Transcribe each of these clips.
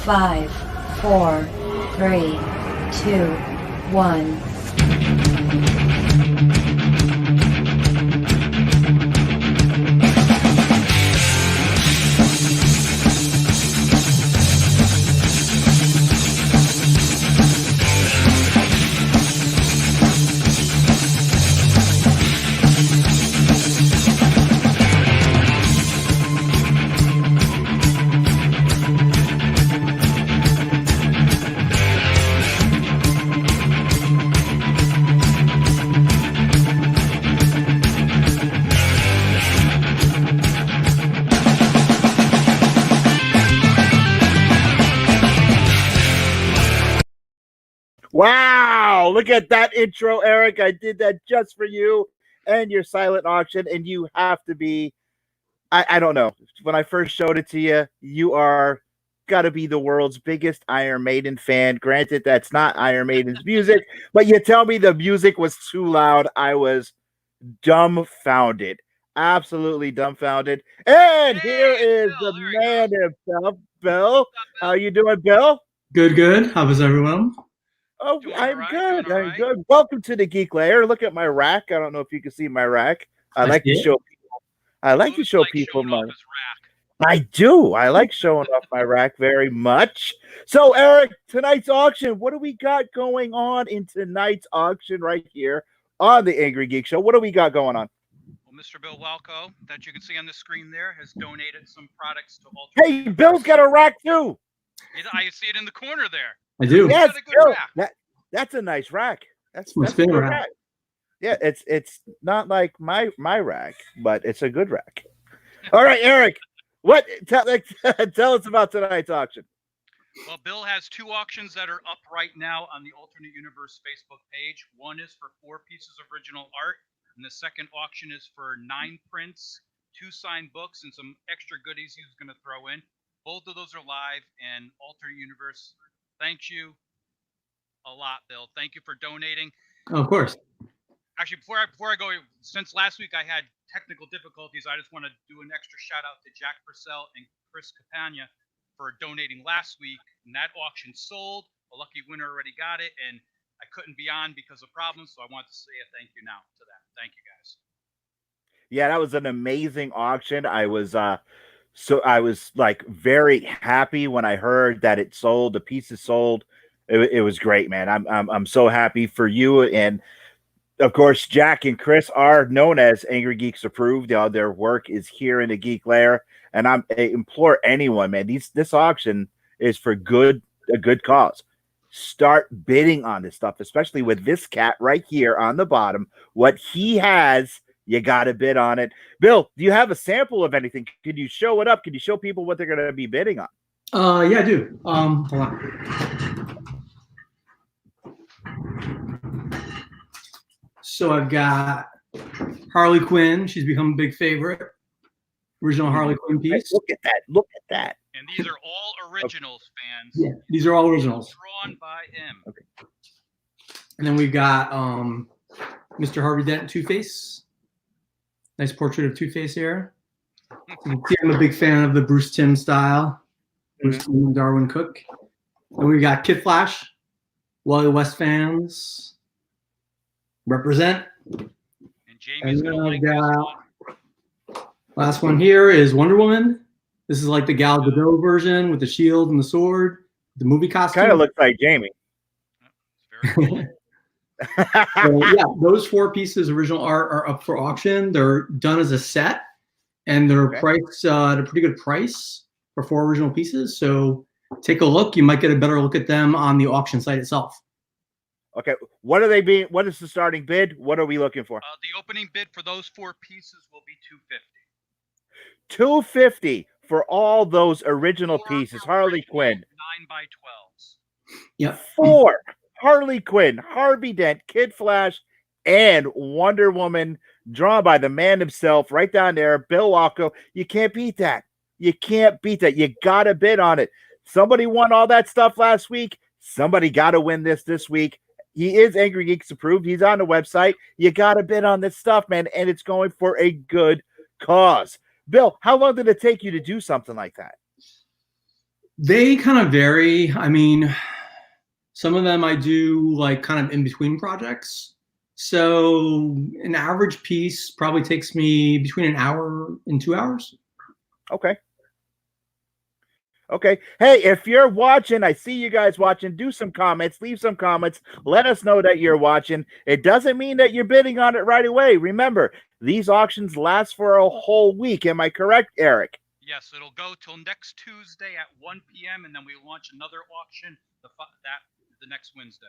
5, 4, 3, 2, 1. Wow, look at that intro, Eric. I did that just for you and your silent auction, and you have to be, I don't know. When I first showed it to you, you are got to be the world's biggest Iron Maiden fan. Granted, that's not Iron Maiden's music, but you tell me the music was too loud. I was dumbfounded, absolutely dumbfounded. And here is Bill, the there man himself, Bill. What's up, Bill? How you doing, Bill? Good. How was everyone? Oh, Doing I'm all right, good. doing all I'm right. good. Welcome to the Geek Lair. Look at my rack. I don't know if you can see my rack. I like to see it. show people. I like to Who's show like people showing my. off his rack? I do. I like showing off my rack very much. So, Eric, tonight's auction. What do we got going on in tonight's auction right here on the Angry Geek Show? What do we got going on? Well, Mr. Bill Walko, that you can see on the screen there, has donated some products to Alter. Hey, Bill's got a rack too. I see it in the corner there. I do. Yes, got a good Bill. rack. That's a nice rack. That's My a spin good rack. rack. Yeah, it's not like my rack, but it's a good rack. All right, Eric, what tell us about tonight's auction? Well, Bill has two auctions that are up right now on the Alternate Universe Facebook page. One is for 4 pieces of original art, and the second auction is for 9 prints, 2 signed books, and some extra goodies he was going to throw in. Both of those are live, and Alternate Universe thanks you a lot, Bill. Thank you for donating. Oh, of course. Actually, before I go, since last week I had technical difficulties, I just want to do an extra shout out to Jack Purcell and Chris Capania for donating last week. And that auction sold. A lucky winner already got it, and I couldn't be on because of problems, so I want to say a thank you now to them. Thank you, guys. Yeah, that was an amazing auction. I was like very happy when I heard that it sold. The pieces sold. It was great, man. I'm so happy for you. And of course, Jack and Chris are known as Angry Geeks Approved. Their work is here in the Geek Lair, and I implore anyone, man. This auction is for a good cause. Start bidding on this stuff, especially with this cat right here on the bottom. What he has, you got to bid on it. Bill, do you have a sample of anything? Could you show it up? Could you show people what they're going to be bidding on? Yeah, I do. Hold on. So I've got Harley Quinn. She's become a big favorite. Original Harley Quinn piece. Look at that. Look at that. And these are all originals, fans. Yeah, these are all originals. Drawn by him. Okay. And then we've got Mr. Harvey Dent Two-Face. Nice portrait of Two-Face here. You can see I'm a big fan of the Bruce Timm style. Bruce Timm and Darwin Cook. And we've got Kid Flash. Wally West fans. Represent. And Jamie's And going to then like this I've one. Last one here is Wonder Woman. This is like the Gal Gadot version with the shield and the sword, the movie costume. Kind of looks like Jamie. It's very cool. So, yeah, those 4 pieces of original art are up for auction. They're done as a set, and they're priced at a pretty good price for 4 original pieces. So take a look. You might get a better look at them on the auction site itself. Okay, what are they being? What is the starting bid? What are we looking for? The opening bid for those 4 pieces will be $250. $250 for all those original 4 pieces. Harley Quinn. 9x12s. Yep. 4 Harley Quinn, Harvey Dent, Kid Flash, and Wonder Woman, drawn by the man himself, right down there, Bill Walko. You can't beat that. You can't beat that. You got to bid on it. Somebody won all that stuff last week. Somebody got to win this week. He is Angry Geeks Approved. He's on the website. You got to bid on this stuff, man, and it's going for a good cause. Bill, how long did it take you to do something like that? They kind of vary. I mean, some of them I do like kind of in between projects. So an average piece probably takes me between an hour and 2 hours. Okay. Okay. Hey, if you're watching, I see you guys watching. Do some comments, leave some comments. Let us know that you're watching. It doesn't mean that you're bidding on it right away. Remember, these auctions last for a whole week. Am I correct, Eric? Yes, it'll go till next Tuesday at 1 p.m. and then we launch another auction the next Wednesday.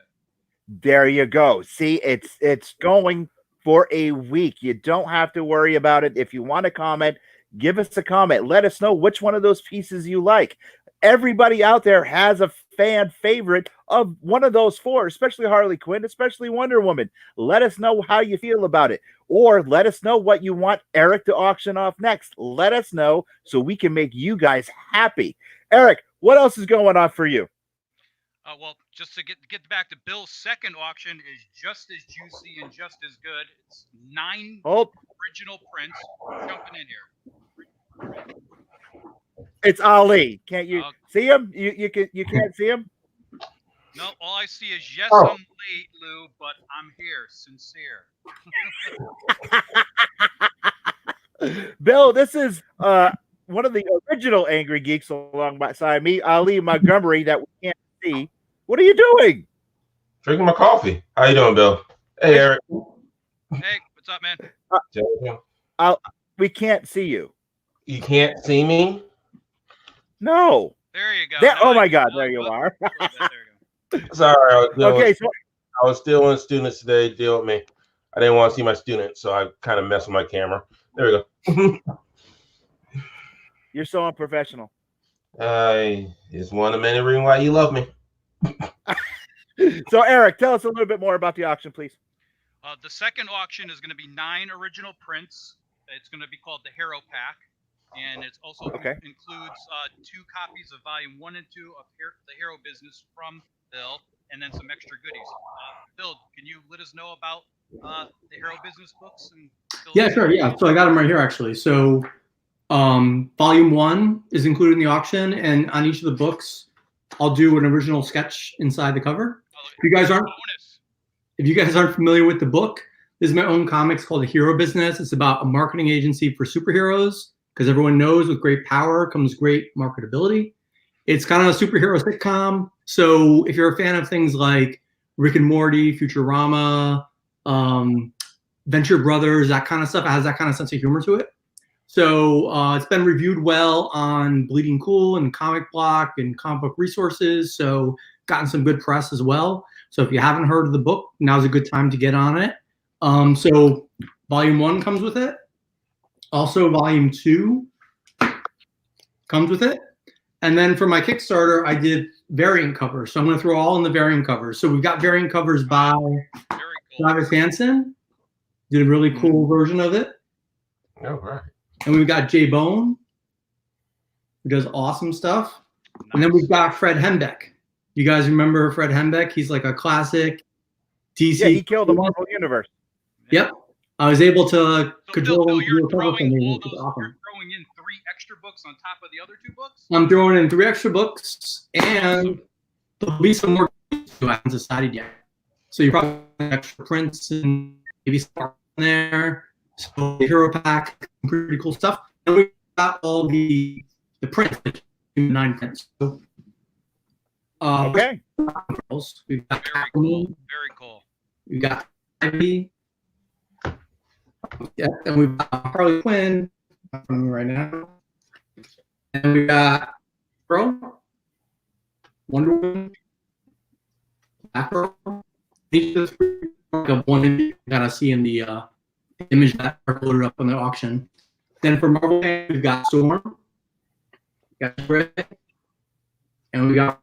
There you go. See, it's going for a week. You don't have to worry about it. If you want to comment, give us a comment. Let us know which one of those pieces you like. Everybody out there has a fan favorite of one of those four, especially Harley Quinn, especially Wonder Woman. Let us know how you feel about it. Or let us know what you want Eric to auction off next. Let us know so we can make you guys happy. Eric, what else is going on for you? Well, just to get back to Bill's second auction is just as juicy and just as good. It's 9 original prints. Jumping in here. It's Ali. Can't you see him? You can't see him? No, all I see is yes, I'm late, Lou, but I'm here, sincere. Bill, this is one of the original Angry Geeks alongside me, Ali Montgomery, that we can't see. What are you doing? Drinking my coffee. How you doing, Bill? Hey, Eric. Hey, what's up, man? We can't see you. You can't see me? No. There you go. Oh my God, there you are. There you go. Sorry. Okay, so I was still with students today. Deal with me. I didn't want to see my students, so I kind of messed with my camera. There we go. You're so unprofessional. It's one of many reasons why you love me. So, Eric, tell us a little bit more about the auction, please. The second auction is going to be 9 original prints. It's going to be called the Hero Pack, and it also includes 2 copies of Volume 1 and 2 of the Hero Business from Bill, and then some extra goodies. Bill, can you let us know about the Hero Business books? Yeah, sure. Yeah, so I got them right here actually. So, Volume 1 is included in the auction, and on each of the books, I'll do an original sketch inside the cover. If you guys aren't familiar with the book, this is my own comics called The Hero Business. It's about a marketing agency for superheroes, because everyone knows with great power comes great marketability. It's kind of a superhero sitcom. So if you're a fan of things like Rick and Morty, Futurama, Venture Brothers, that kind of stuff, it has that kind of sense of humor to it. So it's been reviewed well on Bleeding Cool and Comic Block and Comic Book Resources. So gotten some good press as well. So if you haven't heard of the book, now's a good time to get on it. So Volume 1 comes with it. Also Volume 2 comes with it. And then for my Kickstarter, I did variant covers. So I'm going to throw all in the variant covers. So we've got variant covers by Travis Hansen. Did a really cool version of it. All right. And we've got Jay Bone, who does awesome stuff. Nice. And then we've got Fred Hembeck. You guys remember Fred Hembeck? He's like a classic DC. Yeah, he killed the Marvel Universe. Yep. I was able to control him. You're throwing in 3 extra books on top of the other 2 books? I'm throwing in 3 extra books, and there'll be some more I haven't decided yet. So you probably have extra prints and maybe some in there. So the Hero Pack, pretty cool stuff. And we've got all the prints, 9 prints. So, okay. We've got Very cool. We've got Ivy. Yeah, and we've got Harley Quinn right now. And we've got Girl, Wonder Woman, Batgirl. Each of the one you gotta see in the image that are loaded up on the auction. Then for Marvel, we've got Storm, we got Rick, and we got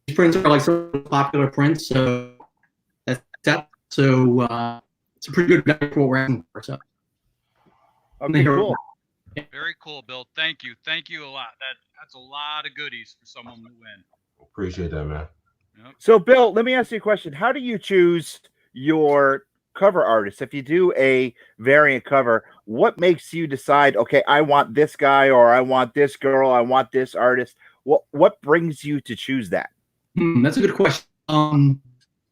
these prints are like some popular prints, so that's that. So it's a pretty good value for what we're asking for. So okay, cool. Very cool, Bill. Thank you a lot. That's a lot of goodies for someone to win. Appreciate that, man. So, Bill, let me ask you a question. How do you choose your cover artists, if you do a variant cover, what makes you decide, okay, I want this guy or I want this girl, I want this artist? What brings you to choose that? That's a good question.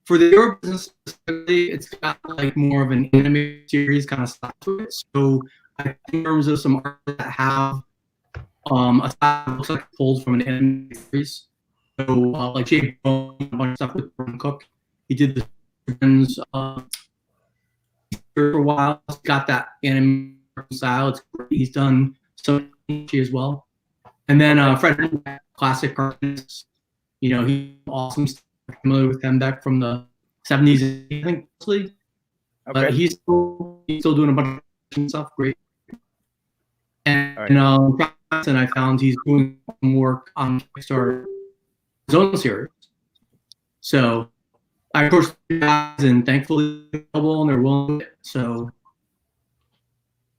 For the Euro business specifically, it's got like more of an animated series kind of style to it. So I think in terms of some art that have a style that looks like it's pulled from an animated series. So like Jay Bone, a bunch of stuff with Burton Cook. He did the Friends for a while. He's got that animated style. It's great. He's done some as well. And then Fred, classic cartoonist. You know, he's awesome stuff. Familiar with him back from the 70s, I think, mostly. Okay. But he's still doing a bunch of stuff. Great. And Right. I found he's doing some work on Kickstarter, his own series. So I approached the guys, and thankfully they're available and they're willing. So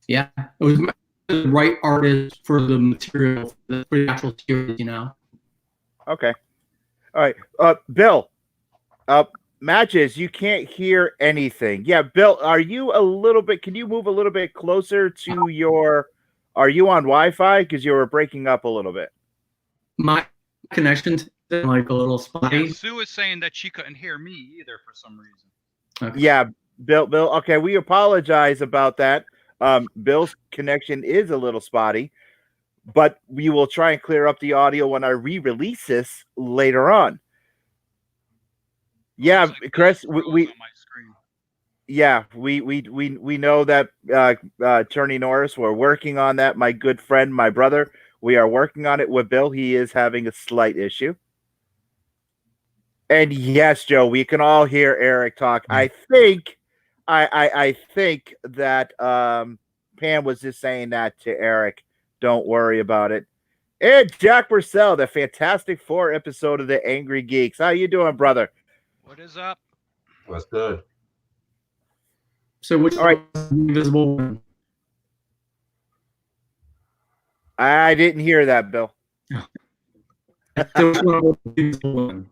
yeah, it was the right artist for the material, for the actual series, you know. Okay. All right. Bill, Matches, you can't hear anything. Yeah, Bill, are you a little bit, can you move a little bit closer to your, are you on Wi-Fi? Because you were breaking up a little bit. My connection's like a little spotty. Yeah, Sue is saying that she couldn't hear me either for some reason. Okay. Yeah, Bill, okay, we apologize about that. Bill's connection is a little spotty, but we will try and clear up the audio when I re-release this later on. Yeah, Like Chris, Bill's we on my screen. yeah, we know that Attorney Norris, we're working on that. My good friend, my brother, we are working on it with Bill. He is having a slight issue. And yes, Joe, we can all hear Eric talk. I think I think that Pam was just saying that to Eric. Don't worry about it. And Jack Purcell, the Fantastic Four episode of the Angry Geeks. How you doing, brother? What is up? That's good. So which All right. invisible one? I didn't hear that, Bill. So which one was the invisible one?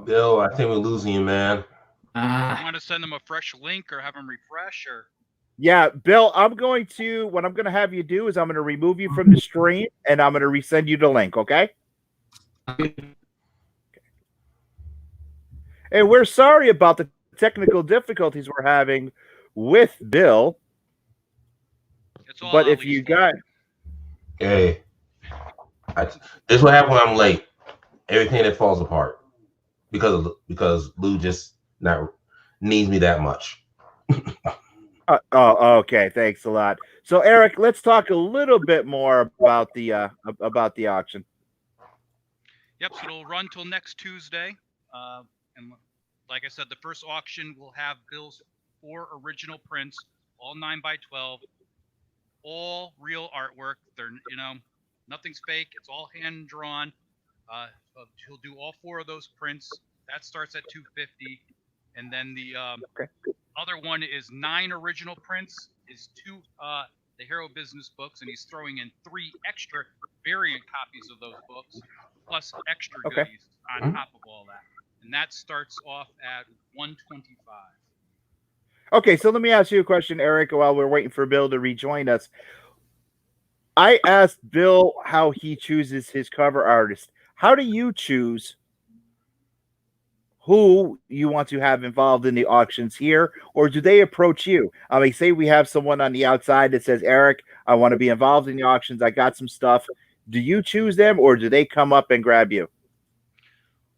Bill, I think we're losing you, man. I want to send them a fresh link or have them refresh or. Yeah, Bill, what I'm going to have you do is I'm going to remove you from the stream and I'm going to resend you the link, okay? And we're sorry about the technical difficulties we're having with Bill. It's all But if Ollie's you fault. got Hey, this is what happens when I'm late. Everything that falls apart because Lou just not needs me that much. okay, thanks a lot. So Eric, let's talk a little bit more about the auction. Yep, so it'll run till next Tuesday. And like I said, the first auction will have Bill's 4 original prints, all 9x12, all real artwork. They're, nothing's fake. It's all hand drawn. He'll do all 4 of those prints. That starts at $250, and then the other one is 9 original prints. Is 2 the Hero Business books, and he's throwing in 3 extra variant copies of those books, plus extra goodies on top of all that. And that starts off at $125. Okay, so let me ask you a question, Eric, while we're waiting for Bill to rejoin us. I asked Bill how he chooses his cover artist. How do you choose who you want to have involved in the auctions here, or do they approach you? I mean, say we have someone on the outside that says, Eric, I want to be involved in the auctions. I got some stuff. Do you choose them, or do they come up and grab you?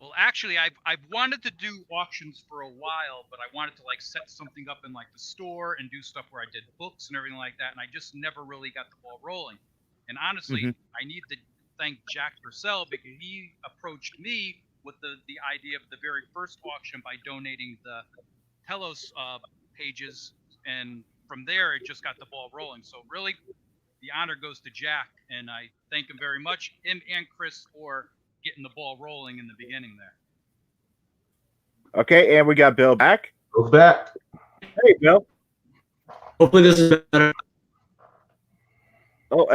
Well, actually, I've wanted to do auctions for a while, but I wanted to like set something up in like the store and do stuff where I did books and everything like that, and I just never really got the ball rolling. And honestly, I need to thank Jack Purcell because he approached me with the idea of the very first auction by donating the Telos pages, and from there it just got the ball rolling. So really, the honor goes to Jack, and I thank him very much, him and Chris, for getting the ball rolling in the beginning there. Okay, and we got Bill back. Bill's back. Hey, Bill. Hopefully this is better. Oh,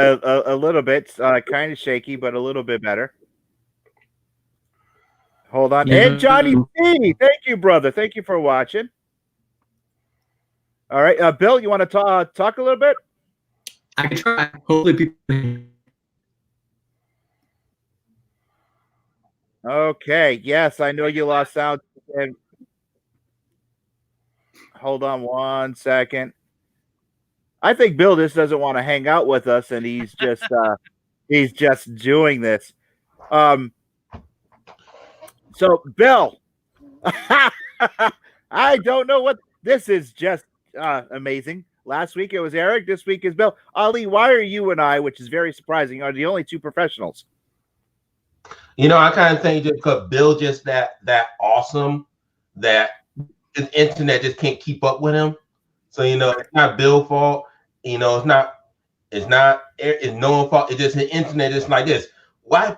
a little bit, kind of shaky, but a little bit better. Hold on. Yeah. And Johnny C, thank you, brother. Thank you for watching. All right, Bill, you want to talk a little bit? I can try. Hopefully, people. Okay. Yes, I know you lost sound. And hold on 1 second. I think Bill just doesn't want to hang out with us, and he's just doing this. So Bill, I don't know what this is. Just amazing. Last week it was Eric. This week is Bill. Ali, why are you and I, which is very surprising, are the only two professionals? You know, I kind of think just because Bill just that awesome that the internet just can't keep up with him. So you know, it's not Bill's fault. You know, it's no one's fault. It's just the internet is like this. Why?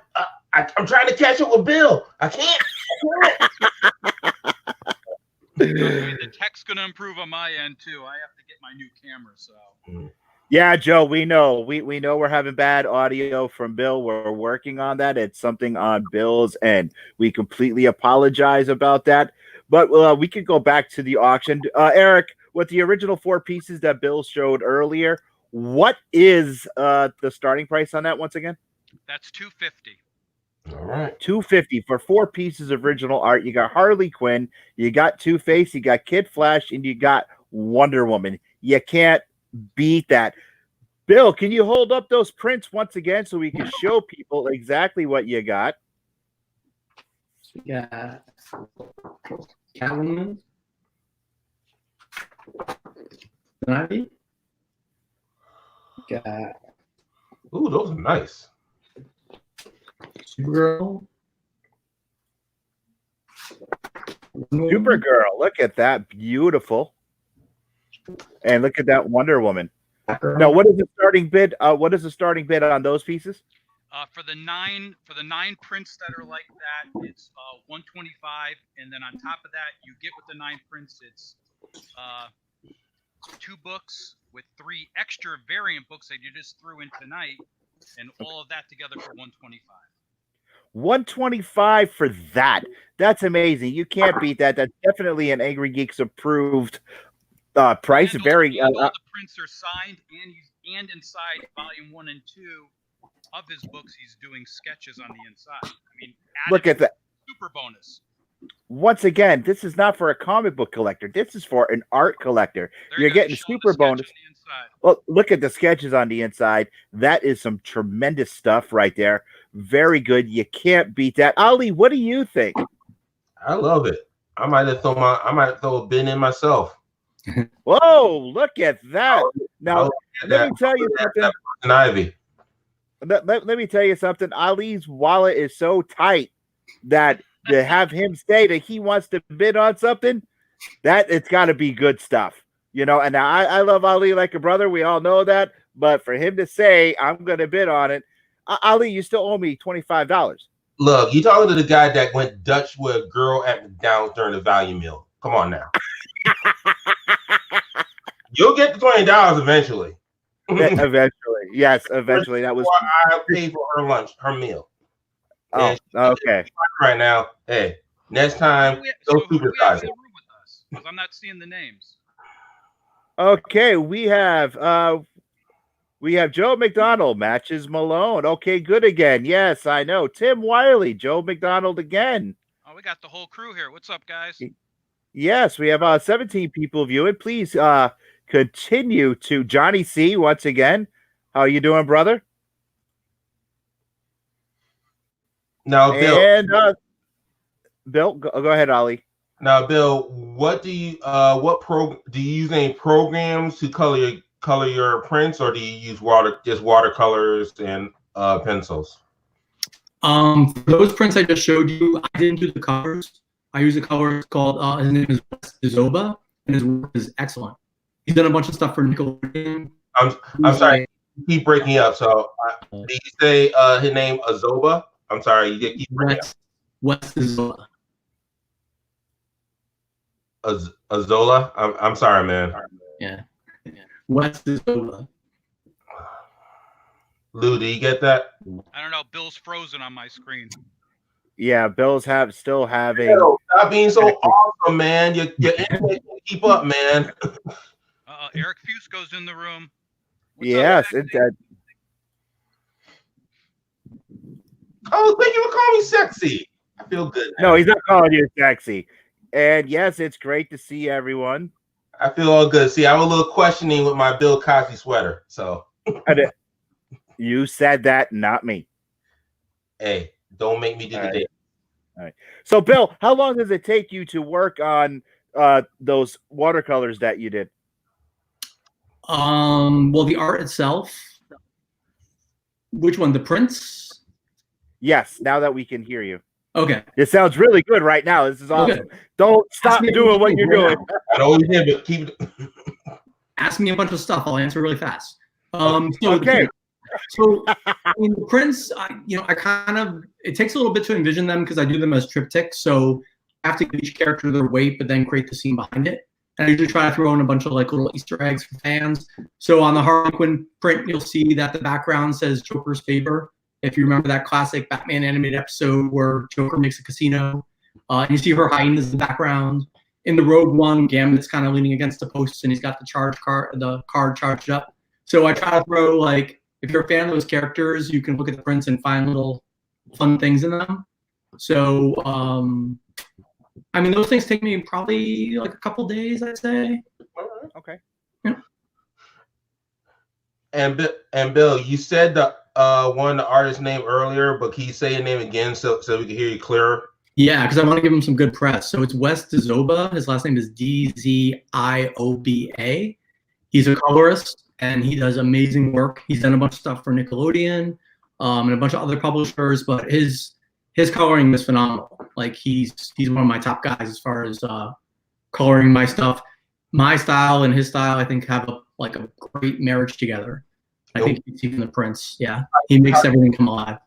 I'm trying to catch up with Bill. I can't. The tech's gonna improve on my end too. I have to get my new camera, so. Yeah, Joe, we know. We know we're having bad audio from Bill. We're working on that. It's something on Bill's end. We completely apologize about that. But we could go back to the auction. Eric, with the original 4 pieces that Bill showed earlier, what is the starting price on that once again? That's $250. All right. $250 for 4 pieces of original art. You got Harley Quinn, you got Two-Face, you got Kid Flash, and you got Wonder Woman. You can't beat that. Bill, can you hold up those prints once again so we can show people exactly what you got? So we got Catwoman. Ivy. Got Ooh, those are nice. Supergirl. Supergirl, look at that, beautiful. And look at that Wonder Woman. Batgirl. Now, what is the starting bid? What is the starting bid on those pieces? For the nine prints that are like that, it's $125, and then on top of that, you get with the 9 prints, it's 2 books with 3 extra variant books that you just threw in tonight, and all of that together for $125. $125 for that. That's amazing. You can't beat that. That's definitely an Angry Geeks approved price. And Very. all the prints are signed, and inside volume 1 and 2 of his books, he's doing sketches on the inside. I mean, Look at that. Super bonus. Once again, this is not for a comic book collector. This is for an art collector. You're getting super bonus. Well, look at the sketches on the inside. That is some tremendous stuff right there. Very good. You can't beat that. Ali, what do you think? I love it. I might throw a bin in myself. Whoa, look at that. Now, let me tell you something. Ivy. Let me tell you something. Ali's wallet is so tight that to have him say that he wants to bid on something, that it's got to be good stuff, you know. And I love Ali like a brother. We all know that. But for him to say I'm going to bid on it, Ali, you still owe me $25. Look, you talking to the guy that went Dutch with a girl at McDonald's during the value meal. Come on now. You'll get the $20 eventually. Eventually, yes, eventually. That was I paid for her lunch, her meal. Oh, okay. Right now, hey, next time, go supersize it. Because I'm not seeing the names. Okay, we have Joe McDonald matches Malone. Okay, good again. Yes, I know. Tim Wiley, Joe McDonald again. Oh, we got the whole crew here. What's up, guys? Yes, we have 17 people viewing. Please continue to Johnny C once again. How you doing, brother? Now, Bill. And Bill, go ahead, Ali. Now, Bill, what do you do you use any programs to color your prints, or do you use watercolors and pencils? For those prints I just showed you, I didn't do the covers. I use a color called his name is Zoba, and his work is excellent. He's done a bunch of stuff for Nickelodeon. I'm sorry, keep breaking up. So did you say his name Azoba? I'm sorry, you keep breaking up. What's Zola? Azola? I'm sorry, man. Yeah. What's Zola? Lou, do you get that? I don't know. Bill's frozen on my screen. Yeah, Bill's still having. Yo, stop being so awesome, man. Your internet can't keep up, man. Eric Fusco's in the room. What's Yes, up, Oh, thank you for calling me sexy. I feel good now. no, he's not calling you sexy. And yes, it's great to see everyone. I feel all good. See, I'm a little questioning with my Bill Cosby sweater. So, You said that, not me. hey, don't make me do the day. All right. So, Bill, how long does it take you to work on those watercolors that you did? Well, the art itself. Which one? The prints? Yes, now that we can hear you. Okay. It sounds really good right now. This is awesome. Okay. Don't stop doing what you're doing. I don't always hear, but keep it. Ask me a bunch of stuff. I'll answer really fast. Okay. So, I mean, the prints, I kind of, it takes a little bit to envision them because I do them as triptychs. So I have to give each character their weight, but then create the scene behind it. And I usually try to throw in a bunch of like little Easter eggs for fans. So on the Harley Quinn print, you'll see that the background says Joker's favor. If you remember that classic Batman animated episode where Joker makes a casino, and you see her hyenas in the background. In the Rogue One, Gambit's kind of leaning against the posts, and he's got the card charged up. So I try to throw, like, if you're a fan of those characters, you can look at the prints and find little fun things in them. So, I mean, those things take me probably like a couple days, I'd say. Okay. Yeah. And Bill, you said the one of the artist's name earlier, but can you say your name again so we can hear you clearer? Yeah, because I want to give him some good press. So it's Wes Dzoba. His last name is Dzioba. He's a colorist, and he does amazing work. He's done a bunch of stuff for Nickelodeon and a bunch of other publishers, but his coloring is phenomenal. Like he's one of my top guys as far as coloring my stuff. My style and his style, I think, have a great marriage together. I think you see from the prints. Yeah, he makes everything come alive.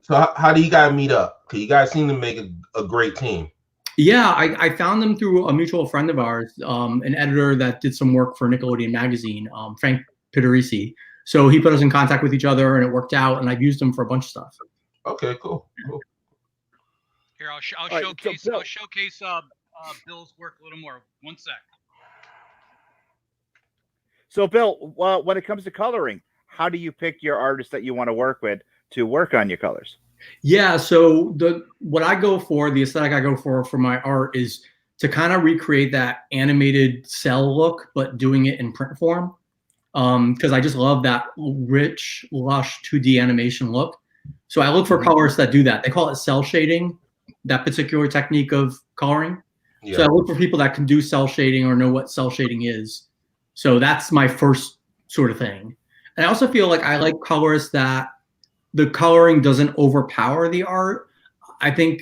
So how do you guys meet up? Because you guys seem to make a great team. Yeah, I found them through a mutual friend of ours, an editor that did some work for Nickelodeon magazine, Frank Pitarisi. So he put us in contact with each other, and it worked out. And I've used them for a bunch of stuff. Okay, cool. Here, I'll right, showcase. so I'll showcase Bill's work a little more. One sec. So, Bill, when it comes to coloring, how do you pick your artist that you want to work with to work on your colors? Yeah, so what I go for, the aesthetic I go for my art is to kind of recreate that animated cell look, but doing it in print form. Because I just love that rich, lush 2D animation look. So I look for colorists that do that. They call it cell shading, that particular technique of coloring. Yeah. So I look for people that can do cell shading or know what cell shading is. So that's my first sort of thing. And I also feel like I like colorists that the coloring doesn't overpower the art. I think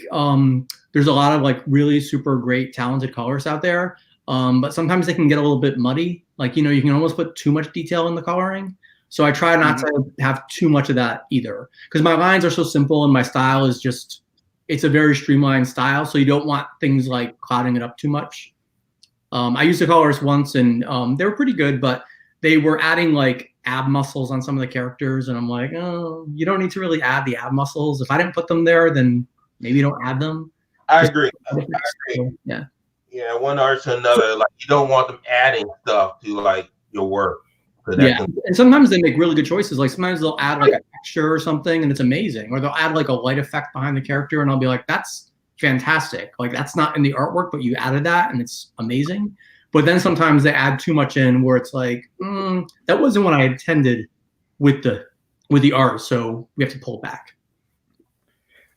there's a lot of like really super great talented colorists out there, but sometimes they can get a little bit muddy. Like, you can almost put too much detail in the coloring. So I try not to have too much of that either, because my lines are so simple and my style is just, it's a very streamlined style. So you don't want things like clouding it up too much. I used a colorist once and they were pretty good, but they were adding like ab muscles on some of the characters. And I'm like, oh, you don't need to really add the ab muscles. If I didn't put them there, then maybe don't add them. I agree. Yeah. Yeah, one artist to another. Like, you don't want them adding stuff to like your work. Yeah, and sometimes they make really good choices. Like sometimes they'll add like a texture or something and it's amazing. Or they'll add like a light effect behind the character and I'll be like, that's fantastic. Like that's not in the artwork, but you added that and it's amazing. But then sometimes they add too much in where it's like, that wasn't what I intended with the art. So we have to pull back.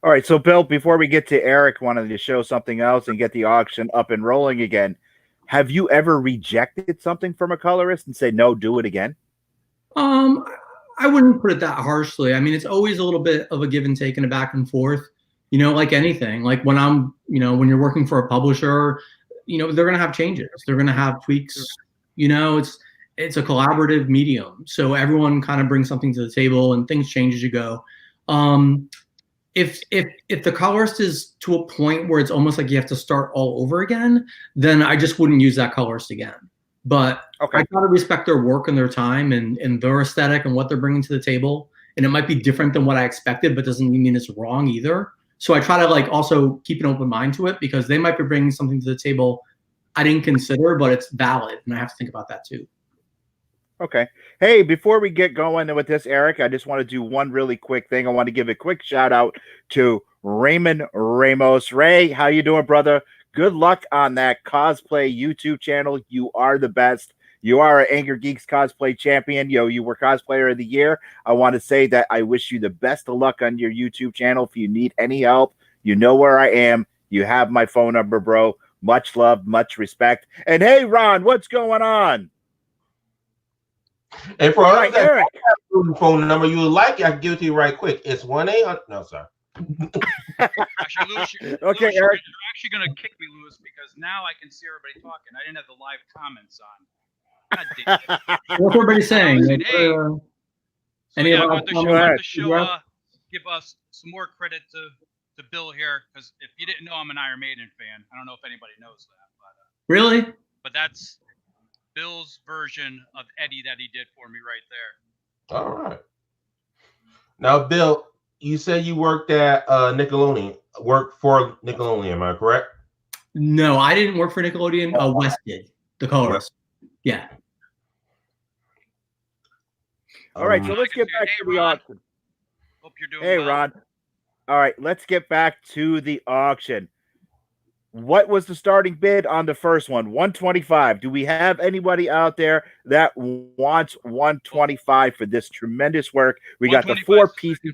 All right. So, Bill, before we get to Eric wanting to show something else and get the auction up and rolling again, have you ever rejected something from a colorist and say, no, do it again? I wouldn't put it that harshly. I mean, it's always a little bit of a give and take and a back and forth, like anything. Like when when you're working for a publisher, they're going to have changes. They're going to have tweaks. It's a collaborative medium. So everyone kind of brings something to the table and things change as you go. If the colorist is to a point where it's almost like you have to start all over again, then I just wouldn't use that colorist again. But I try to respect their work and their time and their aesthetic and what they're bringing to the table. And it might be different than what I expected, but doesn't mean it's wrong either. So I try to like also keep an open mind to it because they might be bringing something to the table I didn't consider, but it's valid. And I have to think about that too. Okay. Hey, before we get going with this, Eric, I just want to do one really quick thing. I want to give a quick shout out to Raymond Ramos. Ray, how you doing, brother? Good luck on that cosplay YouTube channel. You are the best. You are an Anger Geeks cosplay champion. You were cosplayer of the year. I want to say that I wish you the best of luck on your YouTube channel. If you need any help, you know where I am. You have my phone number, bro. Much love, much respect. And hey, Ron, what's going on? And for All all right, that Eric. phone number you would like, I can give it to you right quick. It's 1-800. No, sorry. Actually, Lewis, Okay, Lewis, Eric. you're actually going to kick me, Lewis, because now I can see everybody talking. I didn't have the live comments on. God damn it. What's everybody saying? Hey. So, Yeah, I of our want to comments? give us some more credit to Bill here, because if you didn't know, I'm an Iron Maiden fan. I don't know if anybody knows that, Really? but that's Bill's version of Eddie that he did for me right there. All right. Now, Bill, you said you worked at Nickelodeon. Worked for Nickelodeon, am I correct? No, I didn't work for Nickelodeon. Wes did, the colorist. Yeah. All right, so let's get back to the auction. Hope you're doing Hey, well. Ron. All right, let's get back to the auction. What was the starting bid on the first one? 125. Do we have anybody out there that wants 125 for this tremendous work? We got the 4 pieces.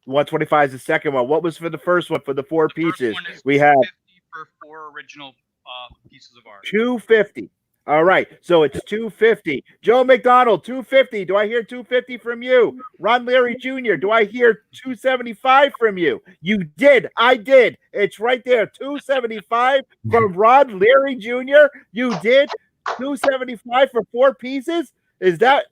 125 is the second one. What was for the first one for the 4 pieces? We have 50 for 4 original pieces of art. 250. All right, so it's 250. Joe McDonald, 250. Do I hear 250 from you? Ron Leary Jr., do I hear 275 from you? You did. I did. It's right there. 275 from Ron Leary Jr. You did. 275 for 4 pieces? Is that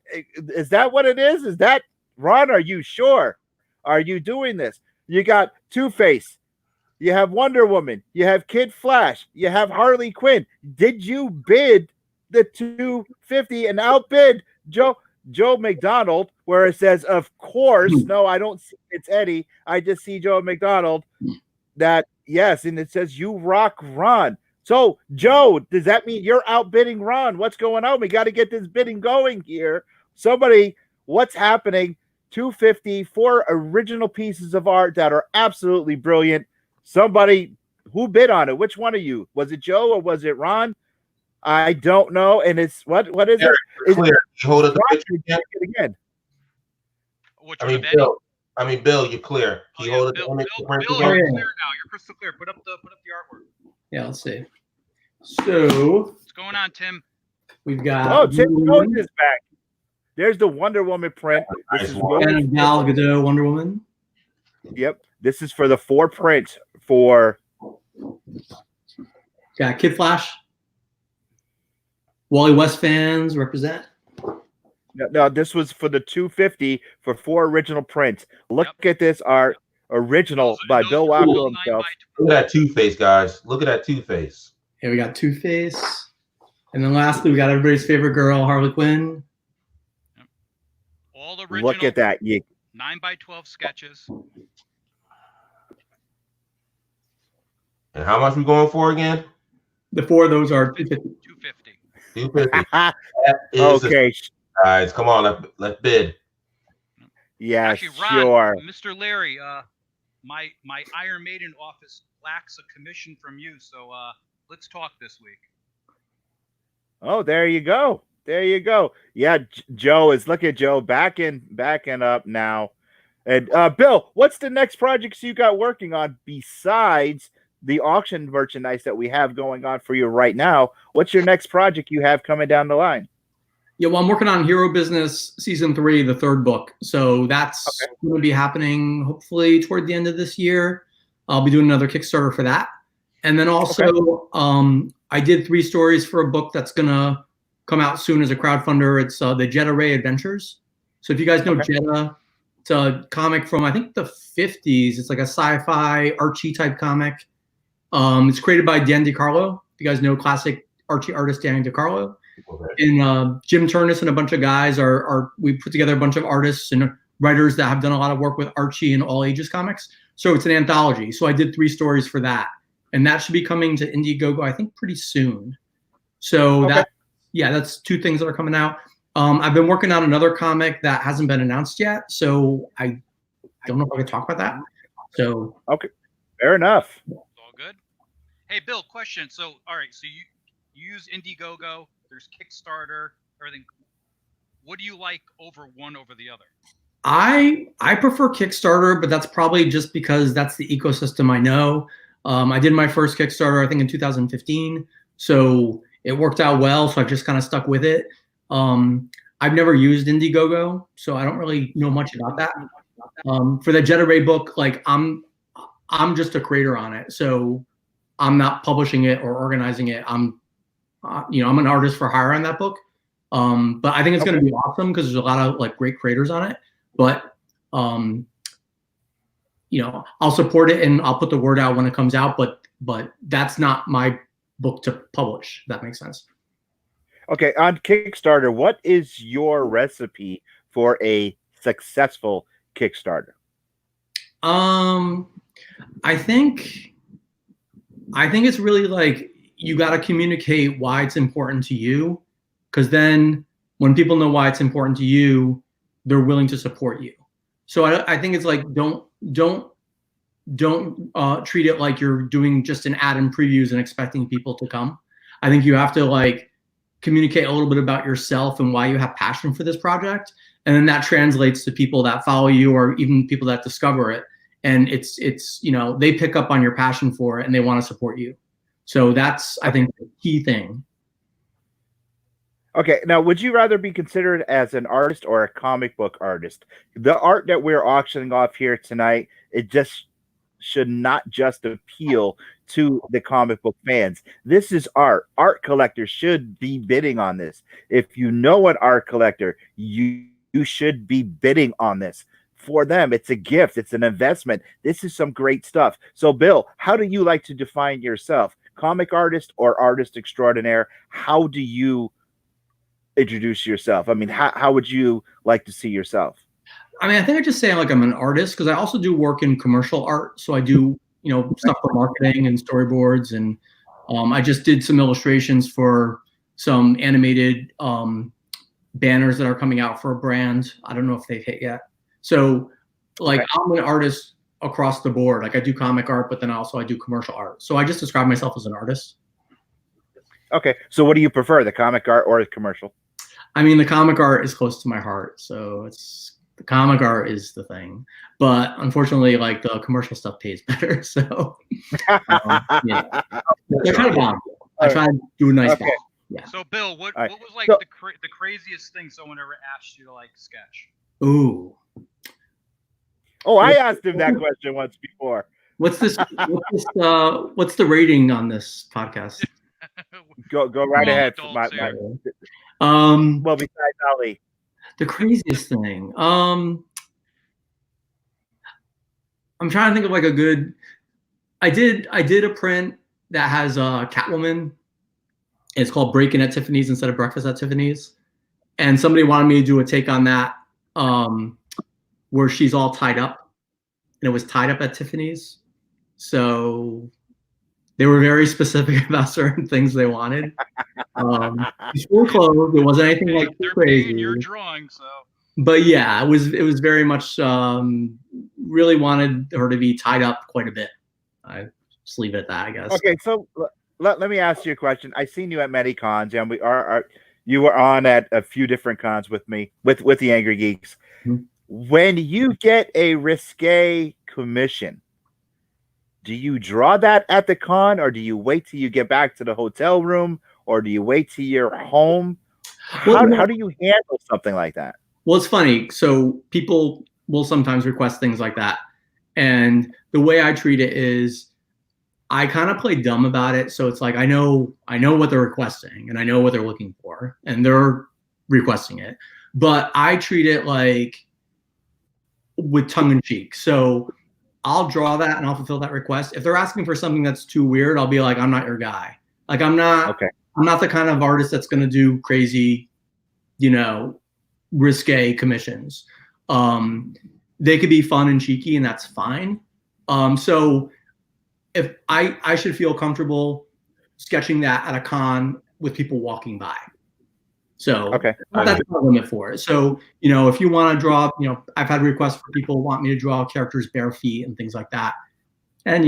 what it is? Is that Ron? Are you sure? Are you doing this? You got Two-Face. You have Wonder Woman. You have Kid Flash. You have Harley Quinn. Did you bid the 250 and outbid Joe McDonald, where it says, of course? No, I don't see it's Eddie. I just see Joe McDonald. That, yes, and it says you rock Ron. So, Joe, does that mean you're outbidding Ron? What's going on? We got to get this bidding going here. Somebody, what's happening? 250 for original pieces of art that are absolutely brilliant. Somebody who bid on it? Which one of you? Was it Joe or was it Ron? I don't know. And it's what is Eric, it? Clear. You hold up the picture again. I mean, Bill, you're clear. Can you hold up the image? Bill, you're clear now. You're crystal clear. Put up the artwork. Yeah, let's see. So what's going on, Tim? We've got Tim Jones is back. There's the Wonder Woman print. This is and Gal Gadot Wonder Woman. Yep. This is for the 4 prints for got Kid Flash. Wally West fans represent. No, this was for the 250 for 4 original prints. Look at this art, original by Bill Walko himself. Look at that Two-Face, guys. Look at that Two-Face. Here we got Two-Face. And then lastly, we got everybody's favorite girl, Harley Quinn. All original. Look at that. 9x12 sketches. And how much we going for again? The 4 of those are 250. 250. Okay. Guys, come on, let's bid. Yeah, actually, Ron, sure. Mr. Larry, my Iron Maiden office lacks a commission from you, so let's talk this week. Oh, there you go. There you go. Yeah, Joe is, look at Joe backing up now. And Bill, what's the next projects you got working on besides the auction merchandise that we have going on for you right now? What's your next project you have coming down the line? Yeah, well, I'm working on Hero Business Season 3, the 3rd book. So that's going to be happening hopefully toward the end of this year. I'll be doing another Kickstarter for that. And then also, I did 3 stories for a book that's going to come out soon as a crowdfunder. It's the Jetta Ray Adventures. So if you guys know Jetta, it's a comic from, I think, the 50s. It's like a sci-fi Archie type comic. It's created by Dan DiCarlo. If you guys know classic Archie artist Dan DiCarlo. And Jim Turnus and a bunch of guys we put together a bunch of artists and writers that have done a lot of work with Archie and all ages comics. So it's an anthology. So I did 3 stories for that. And that should be coming to Indiegogo, I think, pretty soon. So yeah, that's two things that are coming out. I've been working on another comic that hasn't been announced yet, so I don't know if I can talk about that. So Okay, fair enough. It's all good. Hey, Bill, question. So, all right, so you use Indiegogo. There's Kickstarter, everything. What do you like over one over the other? I prefer Kickstarter, but that's probably just because that's the ecosystem I know. I did my first Kickstarter, I think, in 2015, so it worked out well. So I've just kind of stuck with it. I've never used Indiegogo, so I don't really know much about that. For the Jetta Ray book, like I'm just a creator on it, so I'm not publishing it or organizing it. I'm an artist for hire on that book. But I think it's going to be awesome because there's a lot of like great creators on it. But I'll support it and I'll put the word out when it comes out. But that's not my book to publish. If that makes sense. Okay, on Kickstarter, what is your recipe for a successful Kickstarter? I think it's really like you got to communicate why it's important to you, because then when people know why it's important to you, they're willing to support you. So I think it's like don't treat it like you're doing just an ad and previews and expecting people to come. I think you have to like communicate a little bit about yourself and why you have passion for this project, and then that translates to people that follow you or even people that discover it. And it's they pick up on your passion for it and they want to support you. So that's, I think, the key thing. Okay, now would you rather be considered as an artist or a comic book artist? The art that we're auctioning off here tonight, it just should not just appeal to the comic book fans. This is art. Art collectors should be bidding on this. If you know an art collector, you should be bidding on this. For them, it's a gift. It's an investment. This is some great stuff. So, Bill, how do you like to define yourself? Comic artist or artist extraordinaire? How do you introduce yourself? I mean, how would you like to see yourself? I mean, I think I just say like I'm an artist because I also do work in commercial art. So I do, stuff for marketing and storyboards. And I just did some illustrations for some animated banners that are coming out for a brand. I don't know if they've hit yet. So like I'm an artist across the board. Like I do comic art, but then also I do commercial art. So I just describe myself as an artist. Okay. So what do you prefer, the comic art or the commercial? I mean, the comic art is close to my heart. So the comic art is the thing. But unfortunately, like the commercial stuff pays better. So yeah. I try to balance it. I try to do a nice balance. Yeah. So Bill, what was like So, the craziest thing someone ever asked you to like sketch? Ooh. Oh, I asked him that question once before. What's the rating on this podcast? Go right ahead. Adults here. Well, besides Ali. The craziest thing. I'm trying to think of like a good. I did a print that has Catwoman. It's called Break-In at Tiffany's instead of Breakfast at Tiffany's, and somebody wanted me to do a take on that. Where she's all tied up, and it was tied up at Tiffany's. So they were very specific about certain things they wanted. She's full clothes. It wasn't anything like they're crazy. paying your drawing, so. But yeah, it was very much really wanted her to be tied up quite a bit. I just leave it at that, I guess. Okay, so let me ask you a question. I've seen you at many cons, and you were on at a few different cons with me with the Angry Geeks. Mm-hmm. When you get a risque commission, do you draw that at the con, or do you wait till you get back to the hotel room, or do you wait till you're home? How do you handle something like that? Well, it's funny. So people will sometimes request things like that. And the way I treat it is I kind of play dumb about it. So it's like I know what they're requesting and I know what they're looking for and they're requesting it. But I treat it like with tongue in cheek. So I'll draw that and I'll fulfill that request. If they're asking for something that's too weird, I'll be like, I'm not your guy. Like I'm not the kind of artist that's going to do crazy, risque commissions. They could be fun and cheeky and that's fine. So if I should feel comfortable sketching that at a con with people walking by. So Okay. that's the limit for it. So, if you want to draw, I've had requests for people want me to draw characters bare feet and things like that. And,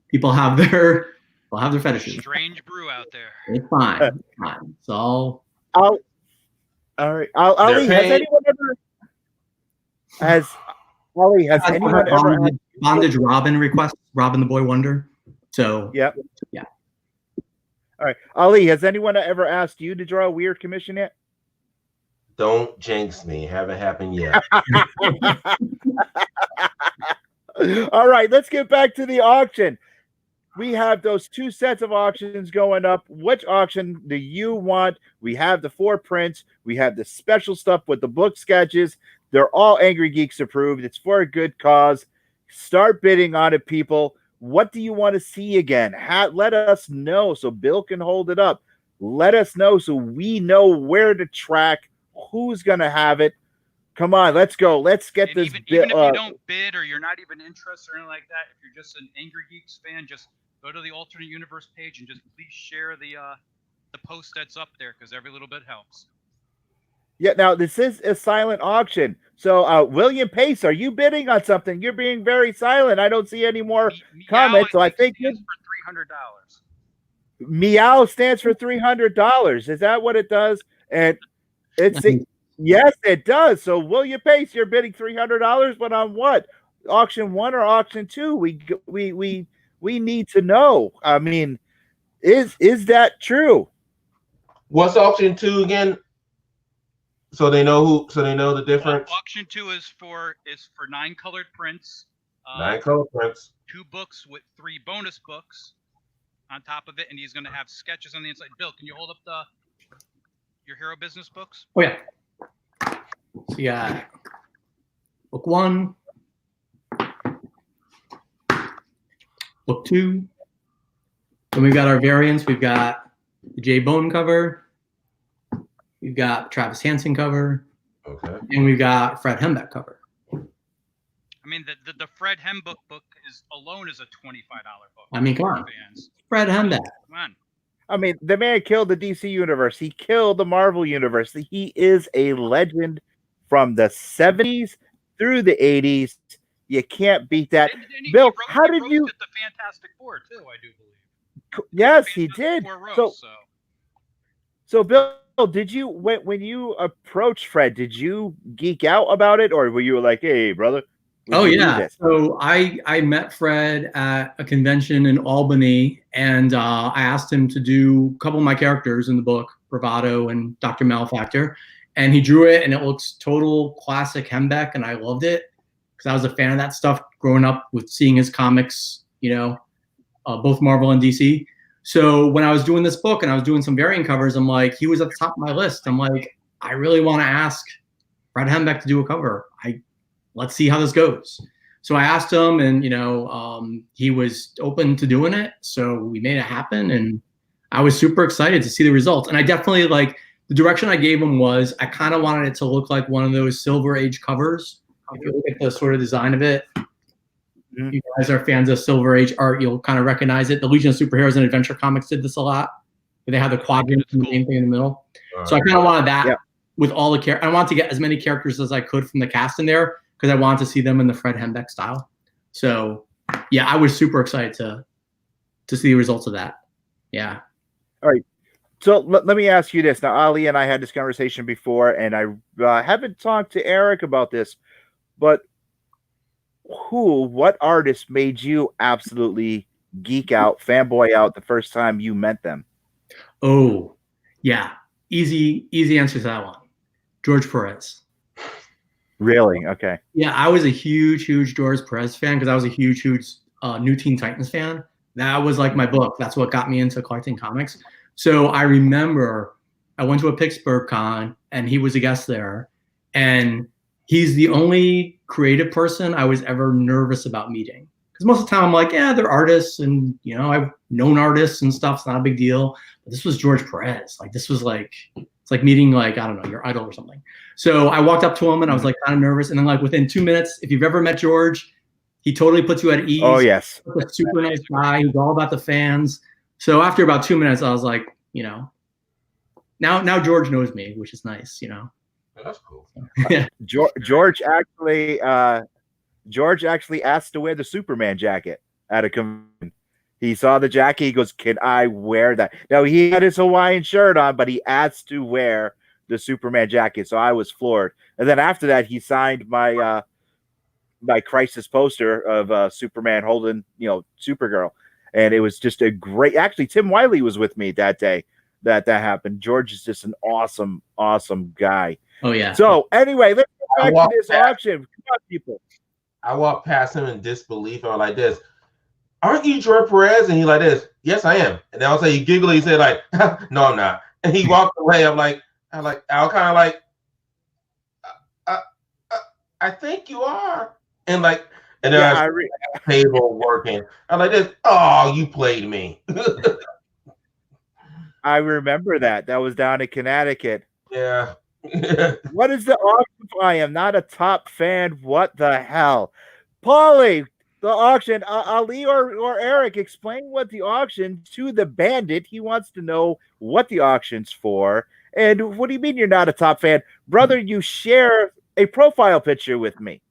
people have their fetishes. Strange brew out there. It's fine. It's fine. So All right. Ali, has anyone ever asked bondage Robin request, Robin the Boy Wonder? So yeah. All right. Ali, has anyone ever asked you to draw a weird commission yet? Don't jinx me. Haven't happened yet. All right, let's get back to the auction. We have those 2 sets of auctions going up. Which auction do you want? We have the 4 prints. We have the special stuff with the book sketches. They're all Angry Geeks approved. It's for a good cause. Start bidding on it, people. What do you want to see again? Let us know so Bill can hold it up. Let us know so we know where to track, who's going to have it. Come on, let's go. Let's get And this. Even if you don't bid or you're not even interested or anything like that, if you're just an Angry Geeks fan, just go to the alternate universe page and just please share the post that's up there because every little bit helps. Yeah, now this is a silent auction. So, William Pace, are you bidding on something? You're being very silent. I don't see any more comments. So I think it's for $300. Meow stands for $300. Is that what it does? And yes, it does. So, William Pace, you're bidding $300, but on what? Auction 1 or auction 2? We need to know. I mean, is that true? What's auction 2 again? So they know the difference. Auction 2 is for 9 colored prints. 9 color prints. 2 books with 3 bonus books on top of it, and he's going to have sketches on the inside. Bill, can you hold up your hero business books? Oh yeah. So yeah, book 1, book 2. Then we've got our variants. We've got the J Bone cover. We've got Travis Hansen cover. Okay. And we've got Fred Hembeck cover. I mean, the Fred Hembeck book alone is a $25 book. I mean, come on. Fred Hembeck. Come on. I mean, the man killed the DC universe. He killed the Marvel universe. He is a legend from the 70s through the 80s. You can't beat that. Bill, how did you? The Fantastic Four too, I do believe. Yes, he did. So Bill, did you when you approached Fred? Did you geek out about it, or were you like, "Hey, brother"? Oh yeah. So I met Fred at a convention in Albany, and I asked him to do a couple of my characters in the book, Bravado and Dr. Malefactor, and he drew it, and it looks total classic Hembeck, and I loved it because I was a fan of that stuff growing up with seeing his comics, both Marvel and DC. So when I was doing this book and I was doing some variant covers, I'm like, he was at the top of my list. I'm like, I really want to ask Fred Hembeck to do a cover. Let's see how this goes. So I asked him, and he was open to doing it. So we made it happen, and I was super excited to see the results. And I definitely the direction I gave him was I kind of wanted it to look like one of those Silver Age covers. If you look at the sort of design of it, you guys are fans of Silver Age art, you'll kind of recognize it. The Legion of Superheroes and Adventure Comics did this a lot. They had the quadrant and the main thing in the middle. So I kind of wanted that with all the characters. I wanted to get as many characters as I could from the cast in there because I wanted to see them in the Fred Hembeck style. So yeah, I was super excited to see the results of that. Yeah. All right. So let me ask you this. Now, Ali and I had this conversation before, and I haven't talked to Eric about this, but what artist made you absolutely geek out, fanboy out the first time you met them? Oh, yeah. Easy answer to that one. George Perez. Really? Okay. Yeah, I was a huge George Perez fan because I was a huge New Teen Titans fan. That was like my book. That's what got me into collecting comics. So I remember I went to a Pittsburgh con and he was a guest there, and he's the only creative person I was ever nervous about meeting. Because most of the time I'm like, yeah, they're artists, and I've known artists and stuff. It's not a big deal. But this was George Perez. This was it's like meeting I don't know, your idol or something. So I walked up to him and I was kind of nervous. And then within 2 minutes, if you've ever met George, he totally puts you at ease. Oh yes. He's a super nice guy. He's all about the fans. So after about 2 minutes, I was like, now Now George knows me, which is nice, you know. That's cool. Yeah. George actually asked to wear the Superman jacket at a convention. He saw the jacket. He goes, "Can I wear that?" Now he had his Hawaiian shirt on, but he asked to wear the Superman jacket. So I was floored. And then after that, he signed my my Crisis poster of Superman holding, Supergirl, and it was just a great. Actually, Tim Wiley was with me that day that happened. George is just an awesome guy. Oh yeah. So anyway, let's get back to this auction. Come on, people. I walked past him in disbelief. I'm like this. Aren't you George Perez? And he's like this. Yes, I am. And then I'll say he giggled. He said like, no, I'm not. And he walked away. I was kind of like, I think you are. And then I was table working. I'm like this. Oh, you played me. I remember that. That was down in Connecticut. Yeah. What is the auction? I am not a top fan. What the hell? Paulie, the auction. Ali or Eric, explain what the auction to the bandit. He wants to know what the auction's for. And what do you mean you're not a top fan? Brother, you share a profile picture with me.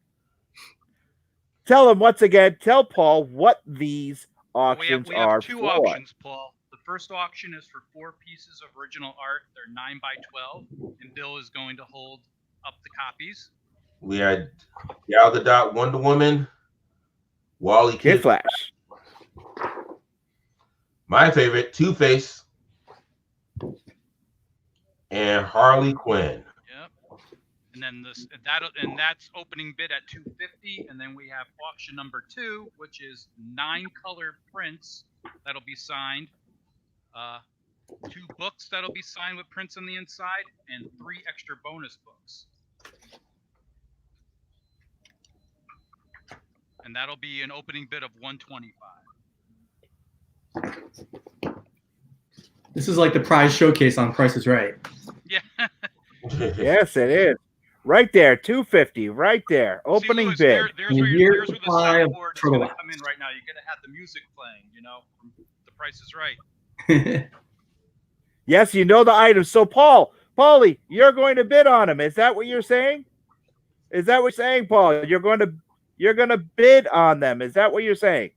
Tell him once again, tell Paul what these auctions we have are two for. auctions, Paul. The first auction is for 4 pieces of original art. They're 9 by 12, and Bill is going to hold up the copies. We had Gal Gadot, Wonder Woman, Wally Kid Flash. My favorite, Two-Face, and Harley Quinn. Yep. And then that's opening bid at $250, and then we have auction number 2, which is 9 colored prints that'll be signed. 2 books that'll be signed with prints on the inside, and 3 extra bonus books. And that'll be an opening bid of $125. This is like the prize showcase on Price is Right. Yeah. Yes, it is. Right there, $250. Right there, opening Lewis, bid. There's where the soundboard is going to come in right now. You're going to have the music playing, from The Price is Right. Yes, you know the items. So, Paulie, you're going to bid on them. Is that what you're saying? Is that what you're saying, Paul? You're going to bid on them. Is that what you're saying?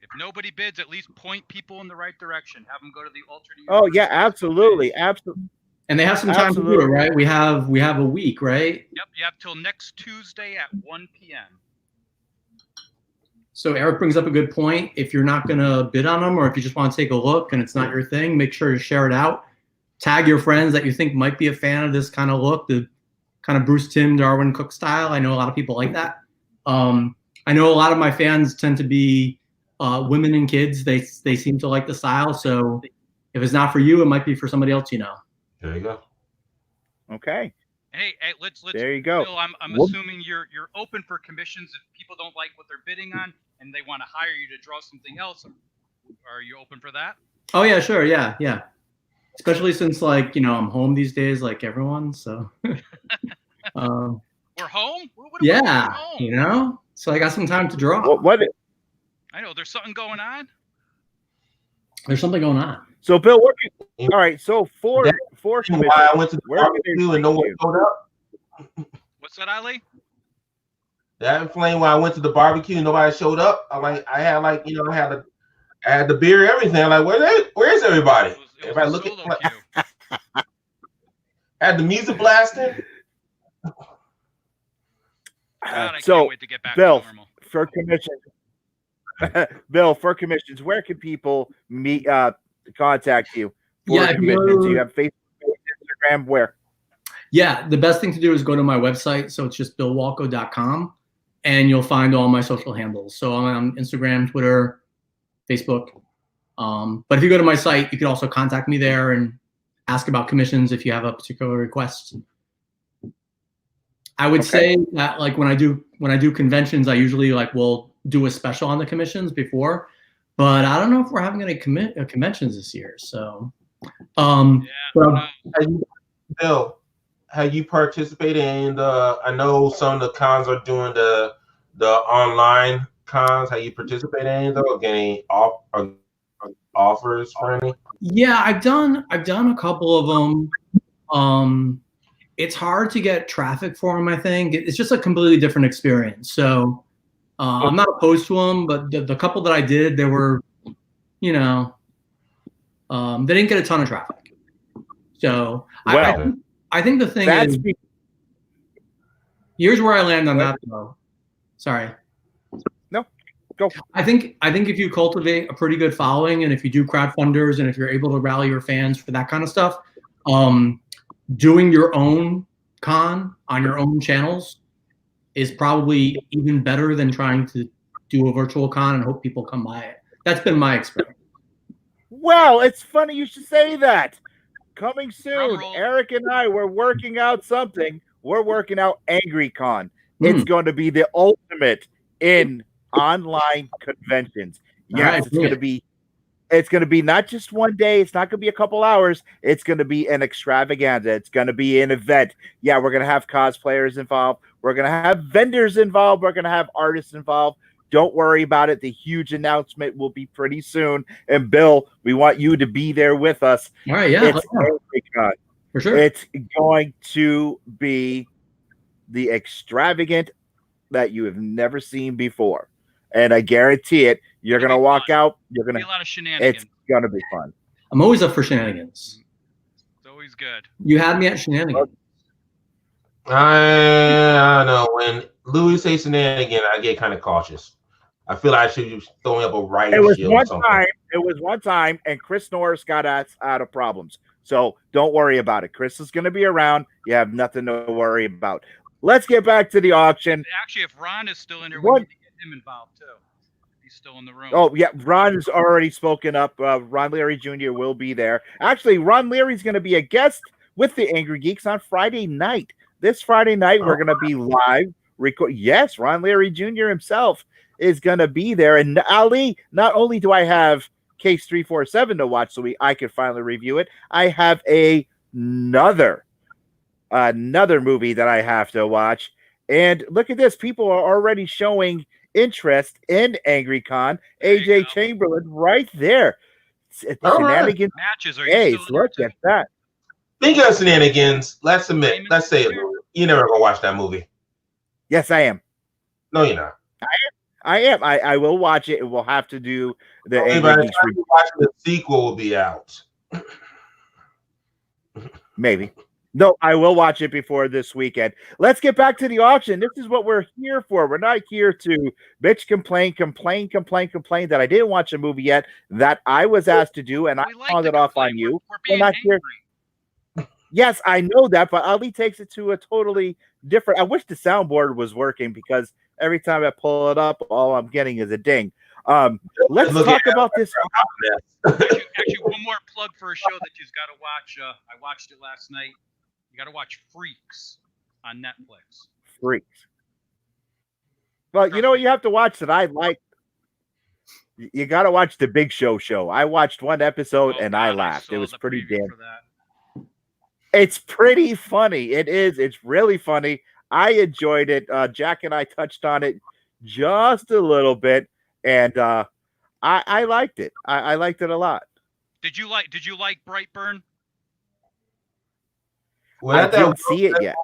If nobody bids, at least point people in the right direction. Have them go to the alternate. Oh yeah, absolutely. And they have some time to do it, right? We have a week, right? Yep, you have till next Tuesday at 1 p.m. So Eric brings up a good point. If you're not going to bid on them, or if you just want to take a look and it's not your thing, make sure to share it out. Tag your friends that you think might be a fan of this kind of look, the kind of Bruce Timm, Darwin Cook style. I know a lot of people like that. I know a lot of my fans tend to be women and kids. They seem to like the style. So if it's not for you, it might be for somebody else, There you go. Okay. Hey, let's. There you go. Bill, I'm assuming you're open for commissions if people don't like what they're bidding on and they want to hire you to draw something else. Are you open for that? Oh yeah, sure, yeah. Especially since I'm home these days, like everyone. So. We're home. What yeah, home? So I got some time to draw. What? I know there's something going on. There's something going on. So, Bill, all right. So, four commissions. Why I went to the barbecue and no one showed up. What's that, Ali? That explained why I went to the barbecue and nobody showed up. I had I had the beer, everything. I'm like, where's everybody? Everybody looking. I had the music blasting. I So, can't wait to get back Bill, to normal. for commissions, where can people meet? Contact you for commissions? Do you have Facebook, Instagram? Where? Yeah, the best thing to do is go to my website. So it's just billwalko.com, and you'll find all my social handles. So I'm on Instagram, Twitter, Facebook. But if you go to my site, you can also contact me there and ask about commissions if you have a particular request. I would say that when I do conventions, I usually will do a special on the commissions before. But I don't know if we're having any conventions this year. So, Bill, have you participated in I know some of the cons are doing the online cons. Have you participated in those? Getting offers for any? Yeah, I've done a couple of them. It's hard to get traffic for them. I think it's just a completely different experience. So I'm not opposed to them, but the couple that I did, they were, you know, they didn't get a ton of traffic. So Well, I think the thing that's is, here's where I land on that though. Sorry. No, go. I think if you cultivate a pretty good following, and if you do crowdfunders, and if you're able to rally your fans for that kind of stuff, doing your own con on your own channels is probably even better than trying to do a virtual con and hope people come by it. That's been my experience. Well, it's funny you should say that. Coming soon, Drumroll. Eric and I were working out something. We're working out Angry Con. It's going to be the ultimate in online conventions. Yes, right, it's going to be not just one day. It's not going to be a couple hours. It's going to be an extravaganza. It's going to be an event. Yeah, we're going to have cosplayers involved. We're going to have vendors involved. We're going to have artists involved. Don't worry about it. The huge announcement will be pretty soon. And Bill, we want you to be there with us. All right, yeah, For sure. It's going to be the extravagant that you have never seen before. And I guarantee it, you're going to walk out. You're going to be a lot of shenanigans. It's going to be fun. I'm always up for shenanigans. It's always good. You had me at shenanigans. I don't know. When Louis says shenanigans, I get kind of cautious. I feel like I should be throwing up a riot shield or something. It was one time, and Chris Norris got us out of problems. So don't worry about it. Chris is going to be around. You have nothing to worry about. Let's get back to the auction. Actually, if Ron is still in there, we need to get him involved too. He's still in the room. Oh, yeah. Ron has already spoken up. Ron Leary Jr. will be there. Actually, Ron Leary is going to be a guest with the Angry Geeks on Friday night. This Friday night, we're going to be live. Yes, Ron Leary Jr. himself is going to be there. And Ali, not only do I have Case 347 to watch so I can finally review it, I have another movie that I have to watch. And look at this. People are already showing interest in Angry Con. AJ Chamberlain right there. Shenanigans. Matches. Are you look at that. Speaking of shenanigans, let's say it. You're never gonna watch that movie. Yes, I am. No, you're not. I am. I will watch it. We'll have to do the Angry Geeks review. The sequel will be out. Maybe. No, I will watch it before this weekend. Let's get back to the auction. This is what we're here for. We're not here to bitch, complain that I didn't watch a movie yet that I was asked to do, and I called it off on you. We're not here. Yes, I know that, but Ali takes it to a totally different. I wish the soundboard was working because every time I pull it up, all I'm getting is a ding. Let's talk about this. Actually, one more plug for a show that you've got to watch. I watched it last night. You got to watch Freaks on Netflix. Freaks. Well, you know what you have to watch that I like. You got to watch the Big Show show. I watched one episode and I laughed. It was pretty damn. It's pretty funny. It is. It's really funny. I enjoyed it. Jack and I touched on it just a little bit, and I liked it. I liked it a lot. Did you like Brightburn? I didn't see it yet.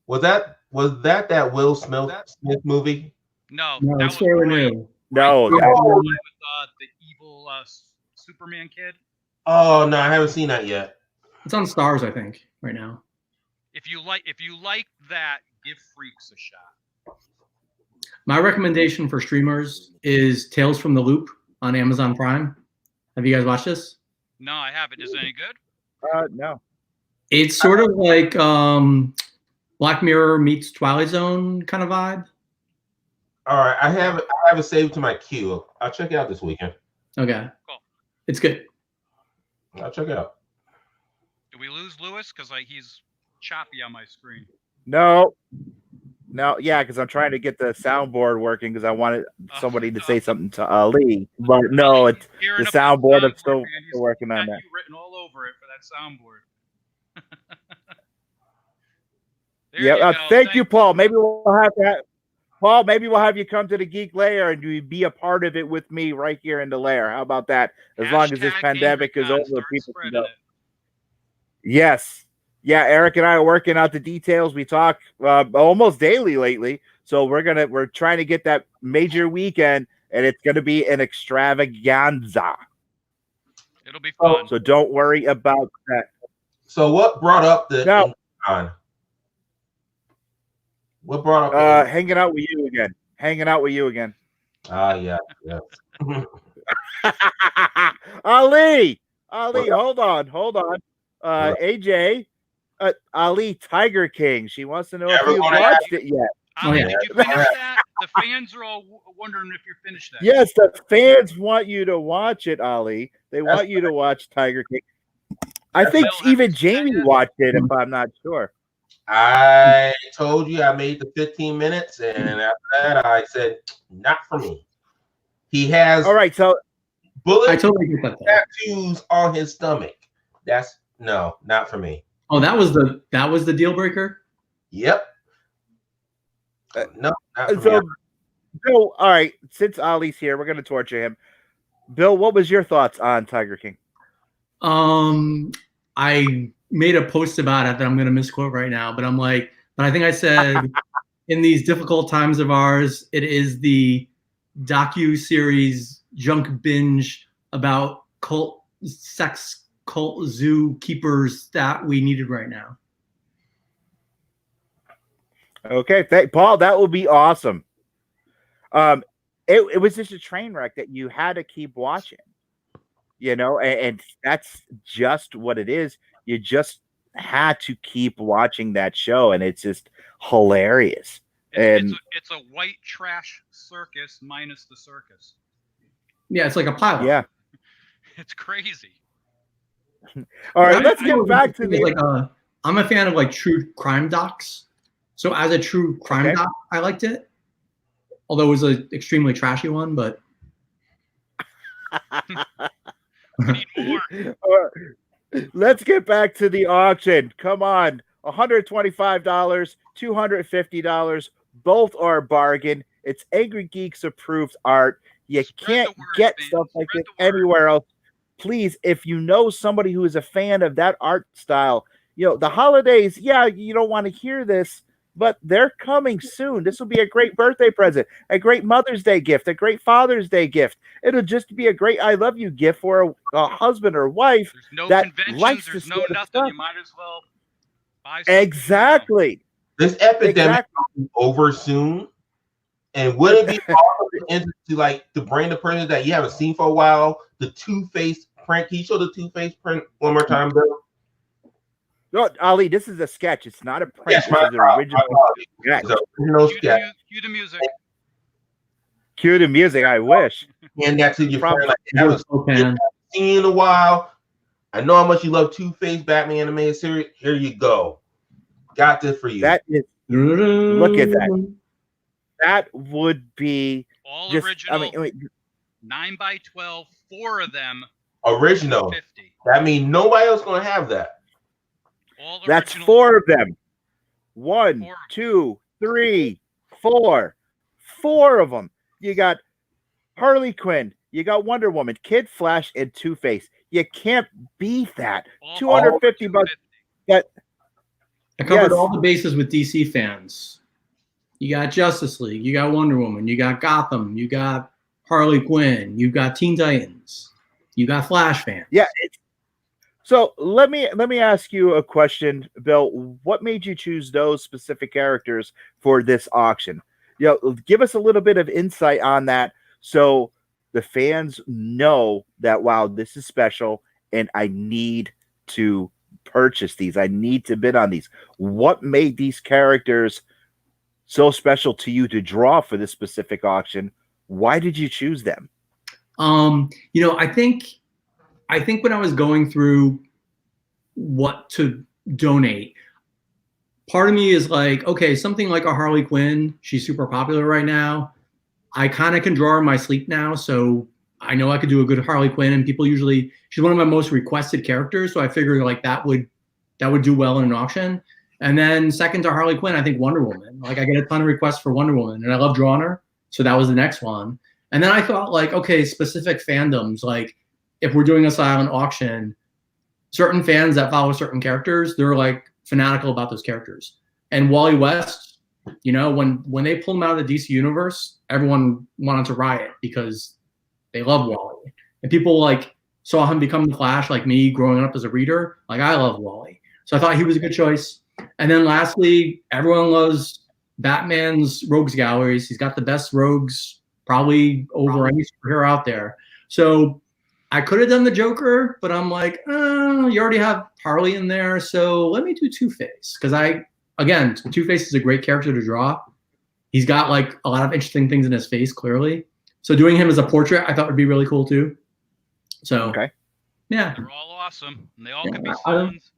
Was that Will Smith movie? No, it's very new. No, with the evil Superman kid. Oh no, I haven't seen that yet. It's on Stars, I think, right now. If you like that, give Freaks a shot. My recommendation for streamers is Tales from the Loop on Amazon Prime. Have you guys watched this? No, I haven't. Is it any good? No. It's sort of like Black Mirror meets Twilight Zone kind of vibe. All right, I have it saved to my queue. I'll check it out this weekend. Okay. Cool. It's good. I'll check it out. Did we lose Lewis? Because he's choppy on my screen. No, yeah, because I'm trying to get the soundboard working because I wanted somebody to say something to Ali, but no, it's the soundboard. I'm still working on that. Written all over it for that soundboard. Yeah, thank you, Paul. Maybe we'll have that. Paul, maybe we'll have you come to the Geek Lair and you be a part of it with me right here in the lair. How about that? As long as this Hashtag pandemic is AngryCon, over, start people can spreading go. it. Yes. Yeah, Eric and I are working out the details. We talk almost daily lately. So we're trying to get that major weekend, and it's gonna be an extravaganza. It'll be fun. So don't worry about that. So what brought up the Now, Con? What brought up hanging out with you again. Hanging out with you again. yeah. Ali, hold on. AJ, Ali Tiger King. She wants to know if we're you've gonna watched it yet. Ali, yeah. did you finish that? The fans are all wondering if you're finished that. Yes, the fans want you to watch it, Ali. They want you to watch Tiger King. I think Bill, even have you seen that Jamie yet? watched it, if I'm not sure. I told you I made the 15 minutes, and after that I said, not for me. He has All right, so bullet I totally get that. Though. tattoos on his stomach. That's no, not for me. Oh, that was the deal breaker. Yep. No, not for so me. Bill, all right, since Ali's here, we're gonna torture him. Bill, what was your thoughts on Tiger King? I made a post about it that I'm going to misquote right now, but I think I said in these difficult times of ours, it is the docu-series junk binge about cult zookeepers that we needed right now. Okay, Paul, that will be awesome. It was just a train wreck that you had to keep watching, and that's just what it is. You just had to keep watching that show, and it's just hilarious. It's a white trash circus minus the circus. Yeah, it's like a pilot. Yeah. It's crazy. All right, let's get back to the. I'm a fan of like true crime docs. So as a true crime doc, I liked it. Although it was an extremely trashy one, but We need more. Let's get back to the auction. Come on, $125, $250. Both are a bargain. It's Angry Geeks approved art. You can't get stuff like this anywhere else. Please, if you know somebody who is a fan of that art style, the holidays, you don't want to hear this, but they're coming soon. This will be a great birthday present, a great Mother's Day gift, a great Father's Day gift. It'll just be a great I love you gift for a husband or wife. There's no that conventions. likes There's to no see the nothing. stuff. You might as well buy something. Exactly. This epidemic is over soon. And would it be awesome to bring the person that you haven't seen for a while, the Two-Face print? Can you show the Two-Face print one more time, Bill? No, Ali, this is a sketch. It's not a print. Yes, This is an original sketch. So, original sketch. Cue the music. Cue the music. I wish. And that's in your friend. Like, I haven't fan. seen you in a while. I know how much you love Two-Face Batman animated series. Here you go. Got this for you. That is. Look at that. That would be All just. original. I mean, 9x12, 4 of them. Original. 50. That means nobody else gonna have that. All that's original. 4 of them. 1, Four. 2, 3, 4. 4 of them. You got Harley Quinn. You got Wonder Woman, Kid Flash, and Two-Face. You can't beat that. All $250. That I covered Yes. all the bases with DC fans. You got Justice League, you got Wonder Woman, you got Gotham, you got Harley Quinn, you got Teen Titans, you got Flash fans. Yeah. So let me ask you a question, Bill. What made you choose those specific characters for this auction? Give us a little bit of insight on that, so the fans know that wow, this is special, and I need to purchase these. I need to bid on these. What made these characters so special to you to draw for this specific auction? Why did you choose them? I think when I was going through what to donate, part of me is like, okay, something like a Harley Quinn, she's super popular right now. I kind of can draw her in my sleep now, so I know I could do a good Harley Quinn, and she's one of my most requested characters, so I figured like that would do well in an auction. And then second to Harley Quinn, I think Wonder Woman. Like I get a ton of requests for Wonder Woman, and I love drawing her, so that was the next one. And then I thought like, okay, specific fandoms. Like if we're doing a silent auction, certain fans that follow certain characters, they're like fanatical about those characters. And Wally West, you know, when they pulled him out of the DC universe, everyone wanted to riot because they love Wally. And people like saw him become the Flash, like me growing up as a reader. Like I love Wally. So I thought he was a good choice. And then lastly, everyone loves Batman's rogues galleries. He's got the best rogues probably over any superhero out there. So I could have done the Joker, but I'm like, you already have Harley in there, so let me do Two-Face. Because again, Two-Face is a great character to draw. He's got like a lot of interesting things in his face, clearly. So doing him as a portrait, I thought would be really cool too. So okay, yeah, they're all awesome, and they all could be sons.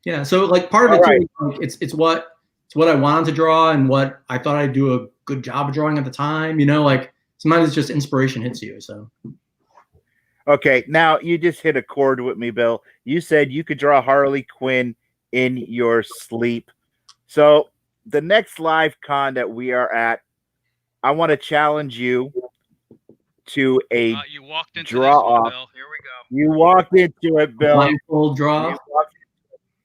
Yeah, so like part of it too, like, it's what I wanted to draw and what I thought I'd do a good job of drawing at the time. You know, like sometimes it's just inspiration hits you. So. Okay, now you just hit a chord with me, Bill. You said you could draw Harley Quinn in your sleep. So the next live con that we are at, I want to challenge you to a you walked into draw this one, off. Bill. Here we go. You walked into it, Bill. Blindfold draw.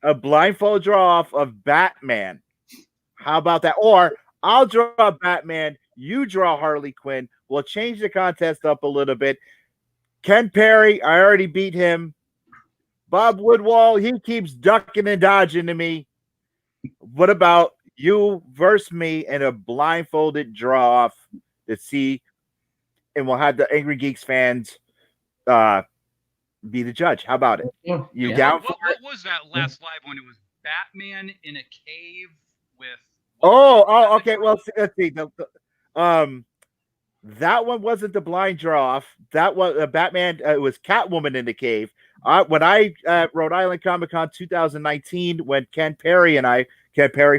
A blindfold draw off of Batman. How about that? Or I'll draw Batman, you draw Harley Quinn. We'll change the contest up a little bit. Ken Perry, I already beat him. Bob Woodwall, he keeps ducking and dodging to me. What about you versus me in a blindfolded draw off to see, and we'll have the Angry Geeks fans be the judge. How about it? You down for what was that last live when it was Batman in a cave with? Okay. Well, let's see. That one wasn't the blind draw off. That was Batman. It was Catwoman in the cave. When I at Rhode Island Comic Con 2019, when Ken Perry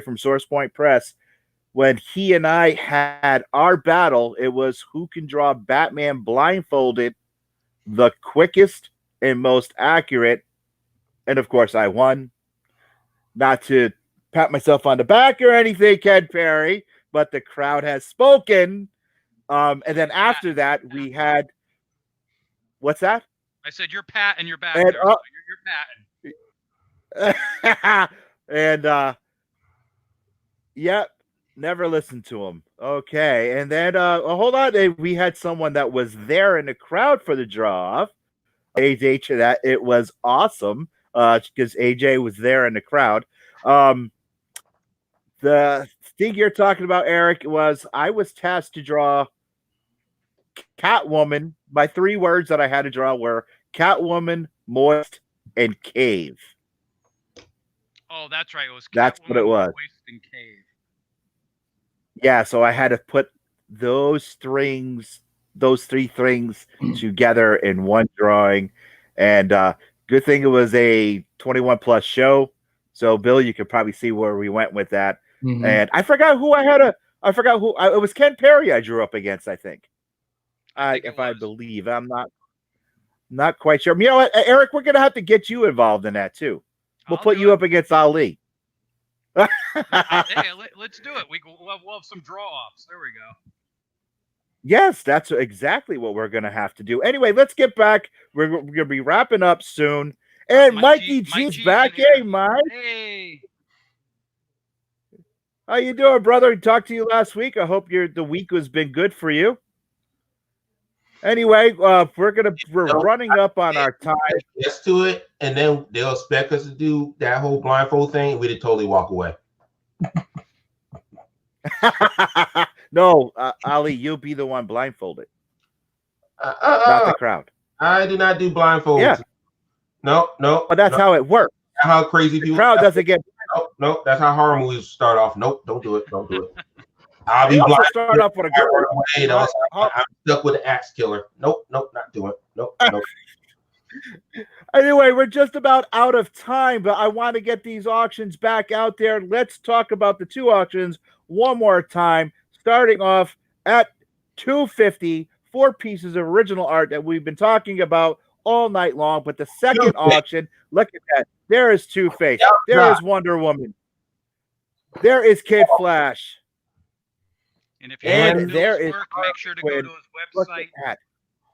from Source Point Press, when he and I had our battle, it was who can draw Batman blindfolded the quickest and most accurate. And of course, I won. Not to pat myself on the back or anything, Ken Perry, but the crowd has spoken. And then after that, we had what's that? I said you're Pat and you're back and, there. So you're Pat. And yep, never listened to him. Okay, and then hold on, we had someone that was there in the crowd for the draw. AJ, to that it was awesome because AJ was there in the crowd. The thing you're talking about, Eric, was I was tasked to draw Catwoman. My 3 words that I had to draw were Catwoman, moist, and cave. Oh, that's right. It was. That's Catwoman, what it was. Moist, and cave. Yeah, so I had to put those 3 things together in one drawing, and good thing it was a 21 plus show. So, Bill, you could probably see where we went with that. Mm-hmm. And I forgot who it was. Ken Perry I drew up against, I think. I believe. I'm not quite sure. You know what, Eric, we're gonna have to get you involved in that too. We'll put you up against Ali. Hey, let's do it. We'll have some draw-offs. There we go. Yes, that's exactly what we're gonna have to do. Anyway, let's get back. We're gonna be wrapping up soon. And Mikey G's back. Hey, Mike. Hey. How you doing, brother? Talked to you last week. I hope the week has been good for you. Anyway, we're running up on our time. Let's do it, and then they'll expect us to do that whole blindfold thing. We'd totally walk away. No, Ali, you'll be the one blindfolded, not the crowd. I do not do blindfolds. Yeah. No. But that's how it works. That's how crazy people. The crowd doesn't get. No. That's how horror movies start off. Nope, don't do it. I'll be blind. Start off with a good one. I'm stuck with an axe killer. Nope, not doing it. Nope. Anyway, we're just about out of time, but I want to get these auctions back out there. Let's talk about the 2 auctions one more time, starting off at $250, 4 pieces of original art that we've been talking about all night long. But the second auction, look at that. There is Two-Face. There is Wonder Woman. There is Kid Flash. And if you And like there Bill's is work, make sure to go Quinn. to his Look website at that.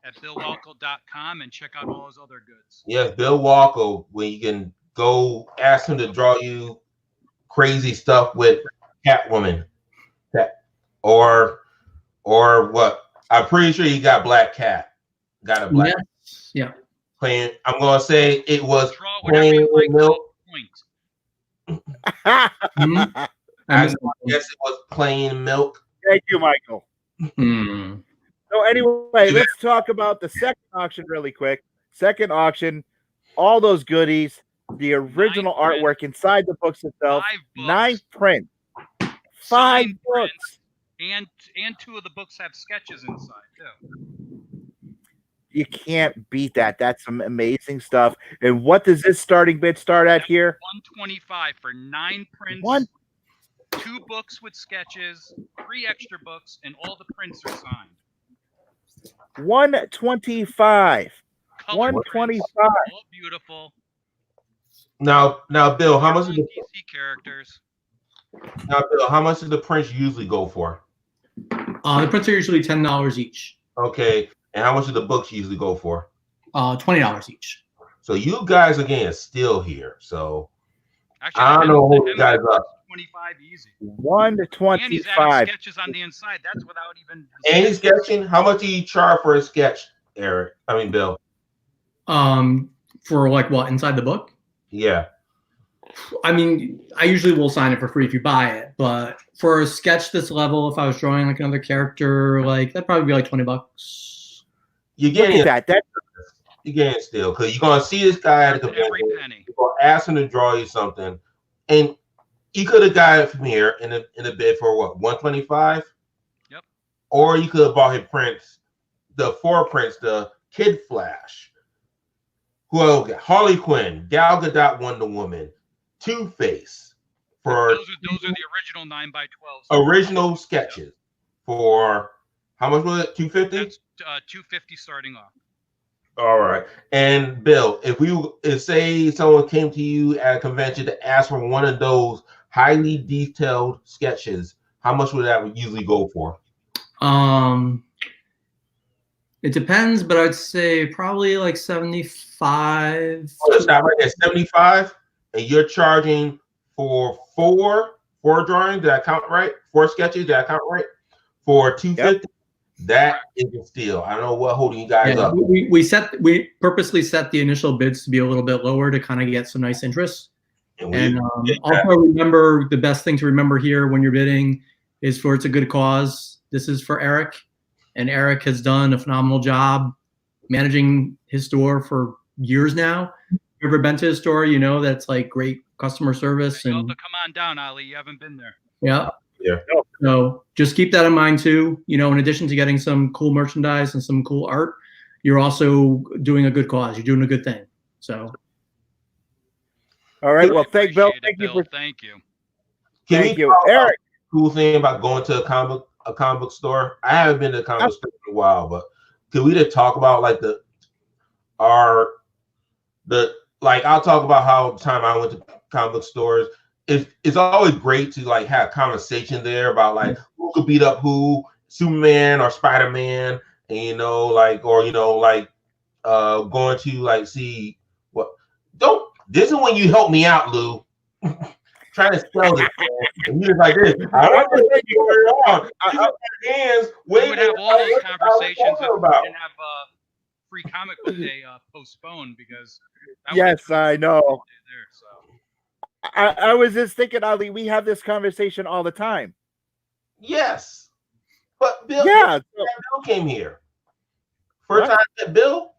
at billwalko.com and check out all his other goods. Yes, Bill Walko, where you can go ask him to draw you crazy stuff with Catwoman, or what? I'm pretty sure you got Black Cat, got a Black Yeah. playing. I'm gonna say it was Draw whatever you like to milk. a point. Mhm. I guess it was plain milk. Thank you, Michael. Hmm. So anyway, let's talk about the second auction really quick. Second auction, all those goodies, the original artwork inside the books itself, 5 books, 9 prints, 5 signed books. prints, and 2 of the books have sketches inside too. You can't beat that. That's some amazing stuff. And what does this starting bid start at here? $125 for 9 prints, One. 2 books with sketches, 3 extra books, and all the prints are signed. 125. Color prints, 125. all beautiful. Now, Bill, how much is the DC characters? Prints usually go for? The prints are usually $10 each. Okay, and how much do the books usually go for? $20 each. So you guys are getting a steal here. So Actually, I don't know who you guys are. 25 easy. And he's 125. adding sketches on the inside. That's without even. And he's sketching. How much do you charge for a sketch, Eric? I mean, Bill. For like what, inside the book? Yeah. I mean, I usually will sign it for free if you buy it, but for a sketch this level, if I was drawing like another character, like that'd probably be like $20. You're Look getting at that. you're getting a steal because you're gonna see this guy at a convention. Every penny. You're gonna ask him to draw you something, and you could have got it from here in a bid for what, 125? Yep. Or you could have bought his prints, the 4 prints, the Kid Flash, who else got? Harley Quinn, Gal Gadot, Wonder Woman, Two-Face for Those are the original 9x12. original sketches for how much was it? 250. That's $250 starting off. All right. And Bill, if say someone came to you at a convention to ask for one of those highly detailed sketches, how much would that usually go for? It depends, but I'd say probably like 75. Oh, it's not right at 75, and you're charging for four drawings. Did I count right? 4 sketches. Did I count right? For 250. Yep. That is a steal. I don't know what holding you guys up. We purposely set the initial bids to be a little bit lower to kind of get some nice interest. And also remember, the best thing to remember here when you're bidding is for it's a good cause. This is for Eric, and Eric has done a phenomenal job managing his store for years now. If you've ever been to his store, you know that's like great customer service. You'll and have to come on down, Ali. You haven't been there. Yeah. Yeah. So just keep that in mind too. You know, in addition to getting some cool merchandise and some cool art, you're also doing a good cause. You're doing a good thing. So. All right. Well, thank Bill. Thank you. Thank you. Thank you, Eric. Cool thing about going to a comic book store. I haven't been to a comic book store in a while, but can we just talk about like I'll talk about how the time I went to comic book stores. It's always great to like have conversation there about like who could beat up who, Superman or Spider-Man, and going to like see what this is when you help me out, Lou. Trying to spell this, and you're like this. I don't know what you're on. Hands we would have all those conversations if we didn't have free comic book day postponed because. Yes, I know. There, so. I was just thinking, Ali, we have this conversation all the time. Yes, but Bill, Bill came here. First time I met Bill.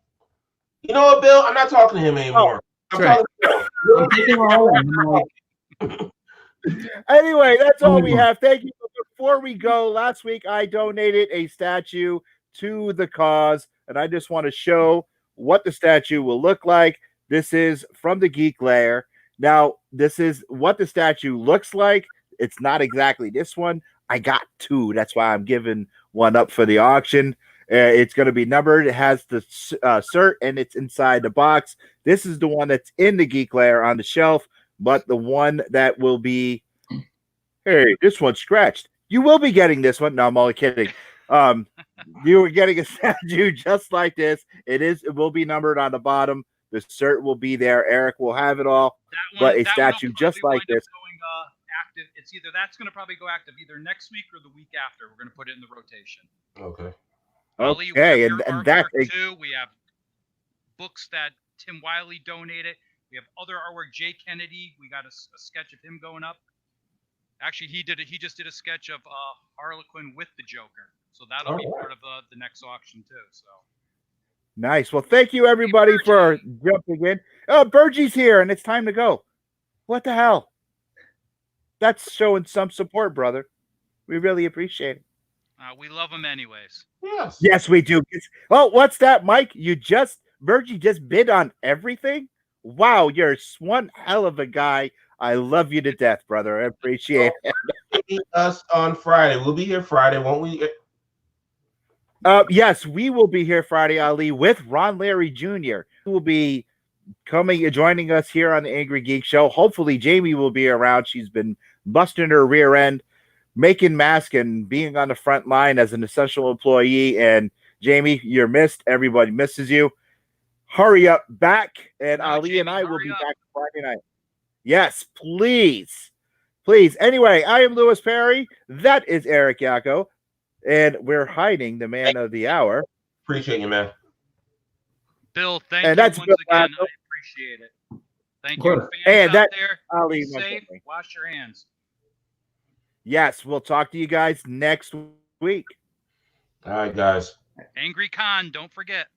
You know what, Bill? I'm not talking to him anymore. I'm talking to Bill. Anyway, that's all we have. Thank you. Before we go, last week I donated a statue to the cause, and I just want to show what the statue will look like. This is from the Geek Lair. Now, this is what the statue looks like. It's not exactly this one. I got 2. That's why I'm giving one up for the auction. It's going to be numbered. It has the cert, and it's inside the box. This is the one that's in the Geek Lair on the shelf, but the one that will be hey, this one's scratched. You will be getting this one. No, I'm only kidding. You were getting a statue just like this. It will be numbered on the bottom. The cert will be there. Eric will have it all. But a statue just like this. Going, active. It's either that's going to probably go active either next week or the week after. We're going to put it in the rotation. Okay. Ali, Okay, and that's too. We have books that Tim Wiley donated. We have other artwork. Jay Kennedy. We got a sketch of him going up. Actually, he just did a sketch of Harley Quinn with the Joker. So that'll be part of the next auction too. So nice. Well, thank you everybody for jumping in. Oh, Burgie's here, and it's time to go. What the hell? That's showing some support, brother. We really appreciate it. We love him anyways. Yes, we do. Oh, what's that, Mike? Virgie just bid on everything? Wow, you're one hell of a guy. I love you to death, brother. I appreciate it. Meet us on Friday. We'll be here Friday, won't we? Yes, we will be here Friday, Ali, with Ron Larry Jr., who will be joining us here on the Angry Geek Show. Hopefully, Jamie will be around. She's been busting her rear end, making masks and being on the front line as an essential employee. And Jamie, you're missed. Everybody misses you. Hurry up back, and Ali Jamie, and I will be up. back Friday night. Yes, please. Please. Anyway, I am Louis Perry. That is Eric Yacco. And we're hiding the man of the hour. Appreciate you, man. Bill, thank you once again. I appreciate it. Thank you. Fans out there, be safe. Wash your hands. Yes, we'll talk to you guys next week. All right, guys. Angry Con, don't forget.